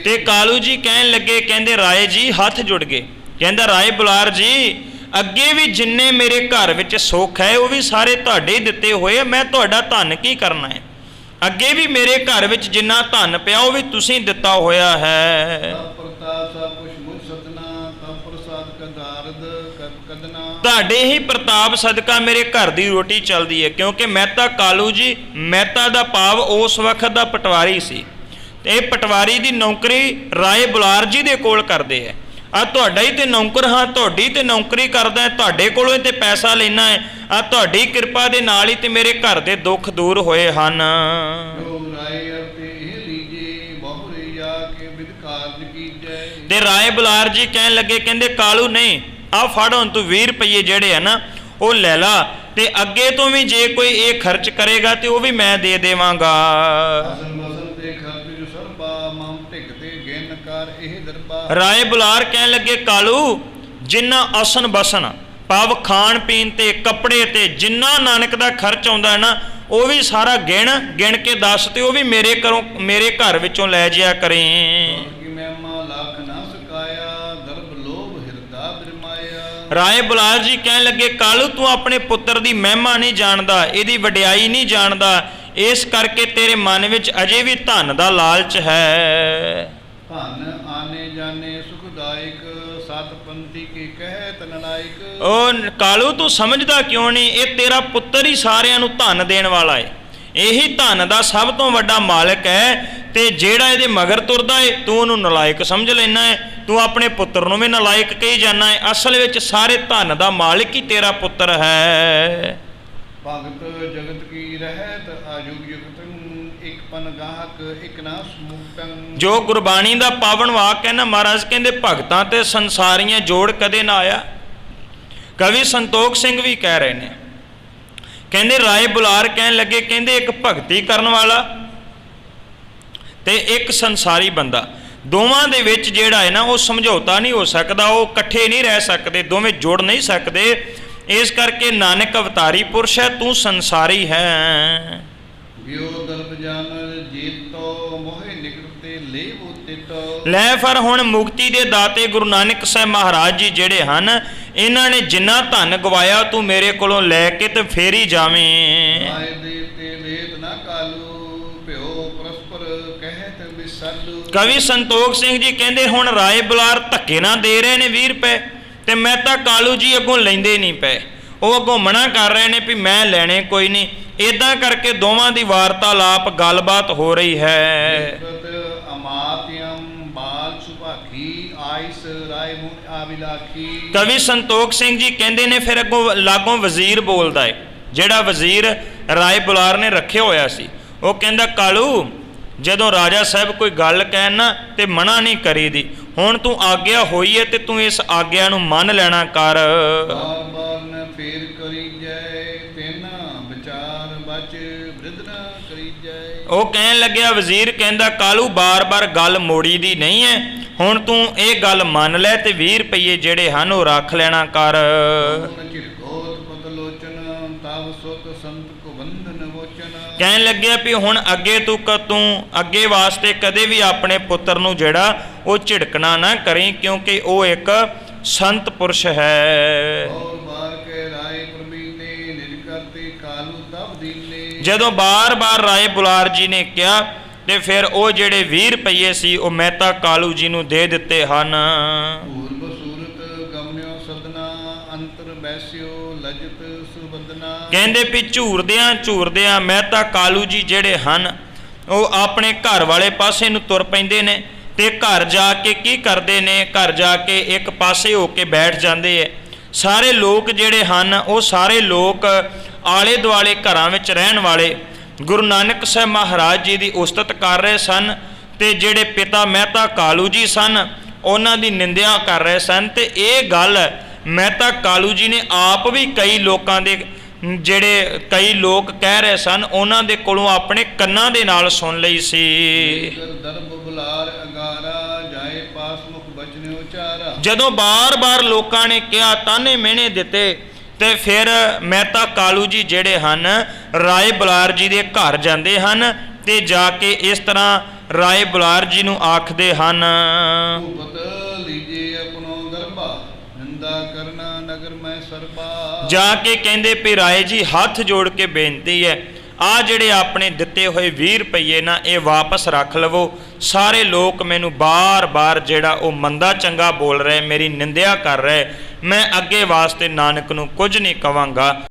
ਤੇ ਕਾਲੂ ਜੀ ਕਹਿਣ ਲੱਗੇ, ਕਹਿੰਦੇ ਰਾਏ ਜੀ ਹੱਥ ਜੁੜ ਗਏ, ਕਹਿੰਦਾ ਰਾਏ ਬੁਲਾਰ ਜੀ ਅੱਗੇ ਵੀ ਜਿੰਨੇ ਮੇਰੇ ਘਰ ਵਿੱਚ ਸੁੱਖ ਹੈ ਉਹ ਵੀ ਸਾਰੇ ਤੁਹਾਡੇ ਹੀ ਦਿੱਤੇ ਹੋਏ ਆ, ਮੈਂ ਤੁਹਾਡਾ ਧਨ ਕੀ ਕਰਨਾ ਹੈ, ਅੱਗੇ ਵੀ ਮੇਰੇ ਘਰ ਵਿੱਚ ਜਿੰਨਾ ਧਨ ਪਿਆ ਉਹ ਵੀ ਤੁਸੀਂ ਦਿੱਤਾ ਹੋਇਆ ਹੈ। ਤੁਹਾਡੇ ਹੀ ਪ੍ਰਤਾਪ ਸਦਕਾ ਮੇਰੇ ਘਰ ਦੀ ਰੋਟੀ ਚੱਲਦੀ ਹੈ। ਕਿਉਂਕਿ ਮਹਿਤਾ ਕਾਲੂ ਜੀ, ਮਹਿਤਾ ਦਾ ਭਾਵ ਉਸ ਵਕਤ ਦਾ ਪਟਵਾਰੀ ਸੀ, ਤੇ ਇਹ ਪਟਵਾਰੀ ਦੀ ਨੌਕਰੀ ਰਾਏ ਬੁਲਾਰ ਜੀ ਦੇ ਕੋਲ ਕਰਦੇ ਹੈ। ਆ ਤੁਹਾਡਾ ਹੀ ਤੇ ਨੌਕਰ ਹਾਂ, ਤੁਹਾਡੀ ਤੇ ਨੌਕਰੀ ਕਰਦਾ ਹੈ, ਤੁਹਾਡੇ ਕੋਲੋਂ ਹੀ ਤੇ ਪੈਸਾ ਲੈਣਾ ਹੈ। ਆ ਤੁਹਾਡੀ ਕਿਰਪਾ ਦੇ ਨਾਲ ਹੀ ਤੇ ਮੇਰੇ ਘਰ ਦੇ ਦੁੱਖ ਦੂਰ ਹੋਏ ਹਨ। ਤੇ ਰਾਏ ਬੁਲਾਰ ਜੀ ਕਹਿਣ ਲੱਗੇ, ਕਹਿੰਦੇ ਕਾਲੂ ਨਹੀਂ, ਆ ਫੜ ਹੁਣ ਤੂੰ 20 ਰੁਪਏ ਜਿਹੜੇ ਆ ਨਾ ਉਹ ਲੈ ਲਾ, ਤੇ ਅੱਗੇ ਤੋਂ ਵੀ ਜੇ ਕੋਈ ਇਹ ਖਰਚ ਕਰੇਗਾ ਤੇ ਉਹ ਵੀ ਮੈਂ ਦੇ ਦੇਵਾਂਗਾ। ਰਾਏ ਬੁਲਾਰ ਕਹਿਣ ਲੱਗੇ, ਕਾਲੂ ਜਿੰਨਾ ਅਸਨ ਬਸਨ ਭਾਵ ਖਾਣ ਪੀਣ ਤੇ ਕੱਪੜੇ ਤੇ ਜਿੰਨਾ ਨਾਨਕ ਦਾ ਖਰਚ ਆਉਂਦਾ ਹੈ ਨਾ, ਉਹ ਵੀ ਸਾਰਾ ਗਿਣ ਕੇ ਦੱਸ, ਤੇ ਉਹ ਵੀ ਮੇਰੇ ਘਰ ਵਿੱਚੋਂ ਲੈ ਜਾਇਆ ਕਰੇ। ਰਾਏ ਬੁਲਾਰ ਜੀ ਕਹਿਣ ਲੱਗੇ, ਕਾਲੂ ਤੂੰ ਆਪਣੇ ਪੁੱਤਰ ਦੀ ਮਹਿਮਾ ਨਹੀਂ ਜਾਣਦਾ, ਇਹਦੀ ਵਡਿਆਈ ਨਹੀਂ ਜਾਣਦਾ, ਇਸ ਕਰਕੇ ਤੇਰੇ ਮਨ ਵਿੱਚ ਅਜੇ ਵੀ ਧਨ ਦਾ ਲਾਲਚ ਹੈ। ਧਨ ਆਨੇ ਜਾਣੇ ਸੁਖਦਾਇਕ, ਸਤ ਪੰਥੀ ਕੀ ਕਹਿਤ ਨਲਾਇਕ। ਉਹ ਕਾਲੂ ਤੂੰ ਸਮਝਦਾ ਕਿਉਂ ਨਹੀਂ? ਇਹ ਤੇਰਾ ਪੁੱਤਰ ਹੀ ਸਾਰਿਆਂ ਨੂੰ ਧਨ ਦੇਣ ਵਾਲਾ ਹੈ, ਇਹੀ ਧਨ ਦਾ ਸਭ ਤੋਂ ਵੱਡਾ ਮਾਲਕ ਹੈ, ਤੇ ਜਿਹੜਾ ਇਹਦੇ ਮਗਰ ਤੁਰਦਾ ਹੈ ਤੂੰ ਉਹਨੂੰ ਨਲਾਇਕ ਸਮਝ ਲੈਣਾ ਹੈ, ਤੂੰ ਆਪਣੇ ਪੁੱਤਰ ਨੂੰ ਵੀ ਨਲਾਇਕ ਕਹੀ ਜਾਣਾ ਹੈ। ਅਸਲ ਵਿੱਚ ਸਾਰੇ ਧਨ ਦਾ ਮਾਲਕ ਹੀ ਤੇਰਾ ਪੁੱਤਰ ਹੈ। ਭਗਤ ਜਗਤ ਕੀ ਰਹਿਤ ਆਯੁਗ ਯੁਗਤ, ਇੱਕ ਪਨ ਗਾਹਕ ਇੱਕ ਨਾ ਸਮੂਕਤੰ। ਜੋ ਗੁਰਬਾਣੀ ਦਾ ਪਾਵਨ ਵਾਕ ਹੈ ਨਾ, ਮਹਾਰਾਜ ਕਹਿੰਦੇ ਭਗਤਾਂ ਤੇ ਸੰਸਾਰੀਆਂ ਜੋੜ ਕਦੇ ਨਾ ਆਇਆ। ਕਵੀ ਸੰਤੋਖ ਸਿੰਘ ਵੀ ਕਹਿ ਰਹੇ ਨੇ, ਕਹਿੰਦੇ ਰਾਏ ਬੁਲਾਰ ਕਹਿਣ ਲੱਗੇ, ਕਹਿੰਦੇ ਇੱਕ ਭਗਤੀ ਕਰਨ ਵਾਲਾ ਤੇ ਇੱਕ ਸੰਸਾਰੀ ਬੰਦਾ, ਦੋਵਾਂ ਦੇ ਵਿੱਚ ਜਿਹੜਾ ਹੈ ਨਾ ਉਹ ਸਮਝੌਤਾ ਨਹੀਂ ਹੋ ਸਕਦਾ, ਉਹ ਇਕੱਠੇ ਨਹੀਂ ਰਹਿ ਸਕਦੇ, ਦੋਵੇਂ ਜੁੜ ਨਹੀਂ ਸਕਦੇ। ਇਸ ਕਰਕੇ ਨਾਨਕ ਅਵਤਾਰੀ ਪੁਰਸ਼ ਹੈ, ਤੂੰ ਸੰਸਾਰੀ ਹੈ। ਲੈ ਫਿਰ ਹੁਣ ਮੁਕਤੀ ਦੇ ਦਾਤੇ ਗੁਰੂ ਨਾਨਕ ਸਾਹਿਬ ਮਹਾਰਾਜ ਜੀ ਜਿਹੜੇ ਹਨ, ਇਹਨਾਂ ਨੇ ਜਿੰਨਾ ਧਨ ਗਵਾਇਆ ਤੂੰ ਮੇਰੇ ਕੋਲੋਂ ਲੈ ਕੇ ਤੇ ਫੇਰ ਹੀ ਜਾਵੇਂ। ਕਵੀ ਸੰਤੋਖ ਸਿੰਘ ਜੀ ਕਹਿੰਦੇ ਹੁਣ ਰਾਏ ਬੁਲਾਰ ਧੱਕੇ ਨਾਲ ਦੇ ਰਹੇ ਨੇ 20 ਰੁਪਏ, ਤੇ ਮਹਿਤਾ ਕਾਲੂ ਜੀ ਅੱਗੋਂ ਲੈਂਦੇ ਨਹੀਂ ਪਏ, ਉਹ ਅੱਗੋਂ ਮਨਾ ਕਰ ਰਹੇ ਨੇ ਵੀ ਮੈਂ ਲੈਣੇ ਕੋਈ ਨਹੀਂ। ਇਦਾਂ ਕਰਕੇ ਦੋਵਾਂ ਦੀ ਵਾਰਤਾਲਾਪ ਗੱਲਬਾਤ ਹੋ ਰਹੀ ਹੈ। ਕਵੀ ਸੰਤੋਖ ਸਿੰਘ ਜੀ ਕਹਿੰਦੇ ਨੇ ਫਿਰ ਅੱਗੋਂ ਲਾਗੋਂ ਵਜ਼ੀਰ ਬੋਲਦਾ ਹੈ, ਜਿਹੜਾ ਵਜ਼ੀਰ ਰਾਏ ਬੁਲਾਰ ਨੇ ਰੱਖਿਆ ਹੋਇਆ ਸੀ। ਉਹ ਕਹਿੰਦਾ, ਕਾਲੂ ਜਦੋਂ ਰਾਜਾ ਸਾਹਿਬ ਕੋਈ ਗੱਲ ਕਹਿਣ ਨਾ ਤੇ ਮਨਾ ਨਹੀਂ ਕਰੀਦੀ, ਹੁਣ ਤੂੰ ਆਗਿਆ ਹੋਈ ਹੈ ਤੇ ਤੂੰ ਇਸ ਆਗਿਆ ਨੂੰ ਮੰਨ ਲੈਣਾ ਕਰ। ਉਹ ਕਹਿਣ ਲੱਗਿਆ, ਵਜ਼ੀਰ ਕਹਿੰਦਾ, ਕਾਲੂ ਬਾਰ-ਬਾਰ ਗੱਲ ਮੋੜੀ ਦੀ ਨਹੀਂ ਹੈ, ਹੁਣ ਤੂੰ ਇਹ ਗੱਲ ਮੰਨ ਲੈ ਤੇ 20 ਰੁਪਏ ਜਿਹੜੇ ਹਨ ਉਹ ਰੱਖ ਲੈਣਾ ਕਰ। ਕਹਿਣ ਲੱਗਿਆ ਵੀ ਹੁਣ ਅੱਗੇ ਤੂੰ ਅੱਗੇ ਵਾਸਤੇ ਕਦੇ ਵੀ ਆਪਣੇ ਪੁੱਤਰ ਨੂੰ ਜਿਹੜਾ ਉਹ ਝਿੜਕਣਾ ਨਾ ਕਰੀਂ, ਕਿਉਂਕਿ ਉਹ ਇੱਕ ਸੰਤ ਪੁਰਸ਼ ਹੈ। ਜਦੋਂ ਬਾਰ-ਬਾਰ ਰਾਏ ਬੁਲਾਰ ਜੀ ਨੇ ਕਿਹਾ ਤੇ ਫਿਰ ਉਹ ਜਿਹੜੇ 20 ਰੁਪਏ ਸੀ ਉਹ ਮਹਿਤਾ ਕਾਲੂ ਜੀ ਨੂੰ ਦੇ ਦਿੱਤੇ ਹਨ। ਕਹਿੰਦੇ ਵੀ ਝੂਰਦਿਆਂ ਮਹਿਤਾ ਕਾਲੂ ਜੀ ਜਿਹੜੇ ਹਨ ਉਹ ਆਪਣੇ ਘਰ ਵਾਲੇ ਪਾਸੇ ਨੂੰ ਤੁਰ ਪੈਂਦੇ ਨੇ, ਤੇ ਘਰ ਜਾ ਕੇ ਕੀ ਕਰਦੇ ਨੇ, ਘਰ ਜਾ ਕੇ ਇੱਕ ਪਾਸੇ ਹੋ ਕੇ ਬੈਠ ਜਾਂਦੇ ਹੈ। ਸਾਰੇ ਲੋਕ ਜਿਹੜੇ ਹਨ ਉਹ ਸਾਰੇ ਲੋਕ ਆਲੇ ਦੁਆਲੇ ਘਰਾਂ ਵਿੱਚ ਰਹਿਣ ਵਾਲੇ ਗੁਰੂ ਨਾਨਕ ਸਾਹਿਬ ਮਹਾਰਾਜ ਜੀ ਦੀ ਉਸਤਤ ਕਰ ਰਹੇ ਸਨ, ਤੇ ਜਿਹੜੇ ਪਿਤਾ ਮਹਿਤਾ ਕਾਲੂ ਜੀ ਸਨ ਉਹਨਾਂ ਦੀ ਨਿੰਦਿਆ ਕਰ ਰਹੇ ਸਨ। ਤੇ ਇਹ ਗੱਲ ਮਹਿਤਾ ਕਾਲੂ ਜੀ ਨੇ ਆਪ ਵੀ ਕਈ ਲੋਕਾਂ ਦੇ ਜਿਹੜੇ ਕਈ ਲੋਕ ਕਹਿ ਰਹੇ ਸਨ ਉਹਨਾਂ ਦੇ ਕੋਲੋਂ ਆਪਣੇ ਕੰਨਾਂ ਦੇ ਨਾਲ ਸੁਣ ਲਈ ਸੀ। ਜਦੋਂ ਬਾਰ-ਬਾਰ ਲੋਕਾਂ ਨੇ ਕਿਹਾ, ਤਾਨੇ ਮਿਹਣੇ ਦਿੱਤੇ, ਤੇ ਫਿਰ ਮਹਿਤਾ ਕਾਲੂ ਜੀ ਜਿਹੜੇ ਹਨ ਰਾਏ ਬੁਲਾਰ ਜੀ ਦੇ ਘਰ ਜਾਂਦੇ ਹਨ, ਤੇ ਜਾ ਕੇ ਇਸ ਤਰ੍ਹਾਂ ਰਾਏ ਬੁਲਾਰ ਜੀ ਨੂੰ ਆਖਦੇ ਹਨ, ਜਾ ਕੇ ਕਹਿੰਦੇ ਵੀ ਰਾਏ ਜੀ ਹੱਥ ਜੋੜ ਕੇ ਬੇਨਤੀ ਹੈ, ਆ ਜਿਹੜੇ ਆਪਣੇ ਦਿੱਤੇ ਹੋਏ 20 ਰੁਪਏ ਨਾ ਇਹ ਵਾਪਸ ਰੱਖ ਲਵੋ। ਸਾਰੇ ਲੋਕ ਮੈਨੂੰ ਬਾਰ-ਬਾਰ ਜਿਹੜਾ ਉਹ ਮੰਦਾ ਚੰਗਾ ਬੋਲ ਰਹੇ, ਮੇਰੀ ਨਿੰਦਿਆ ਕਰ ਰਹੇ, ਮੈਂ ਅੱਗੇ ਵਾਸਤੇ ਨਾਨਕ ਨੂੰ ਕੁਝ ਨਹੀਂ ਕਵਾਂਗਾ।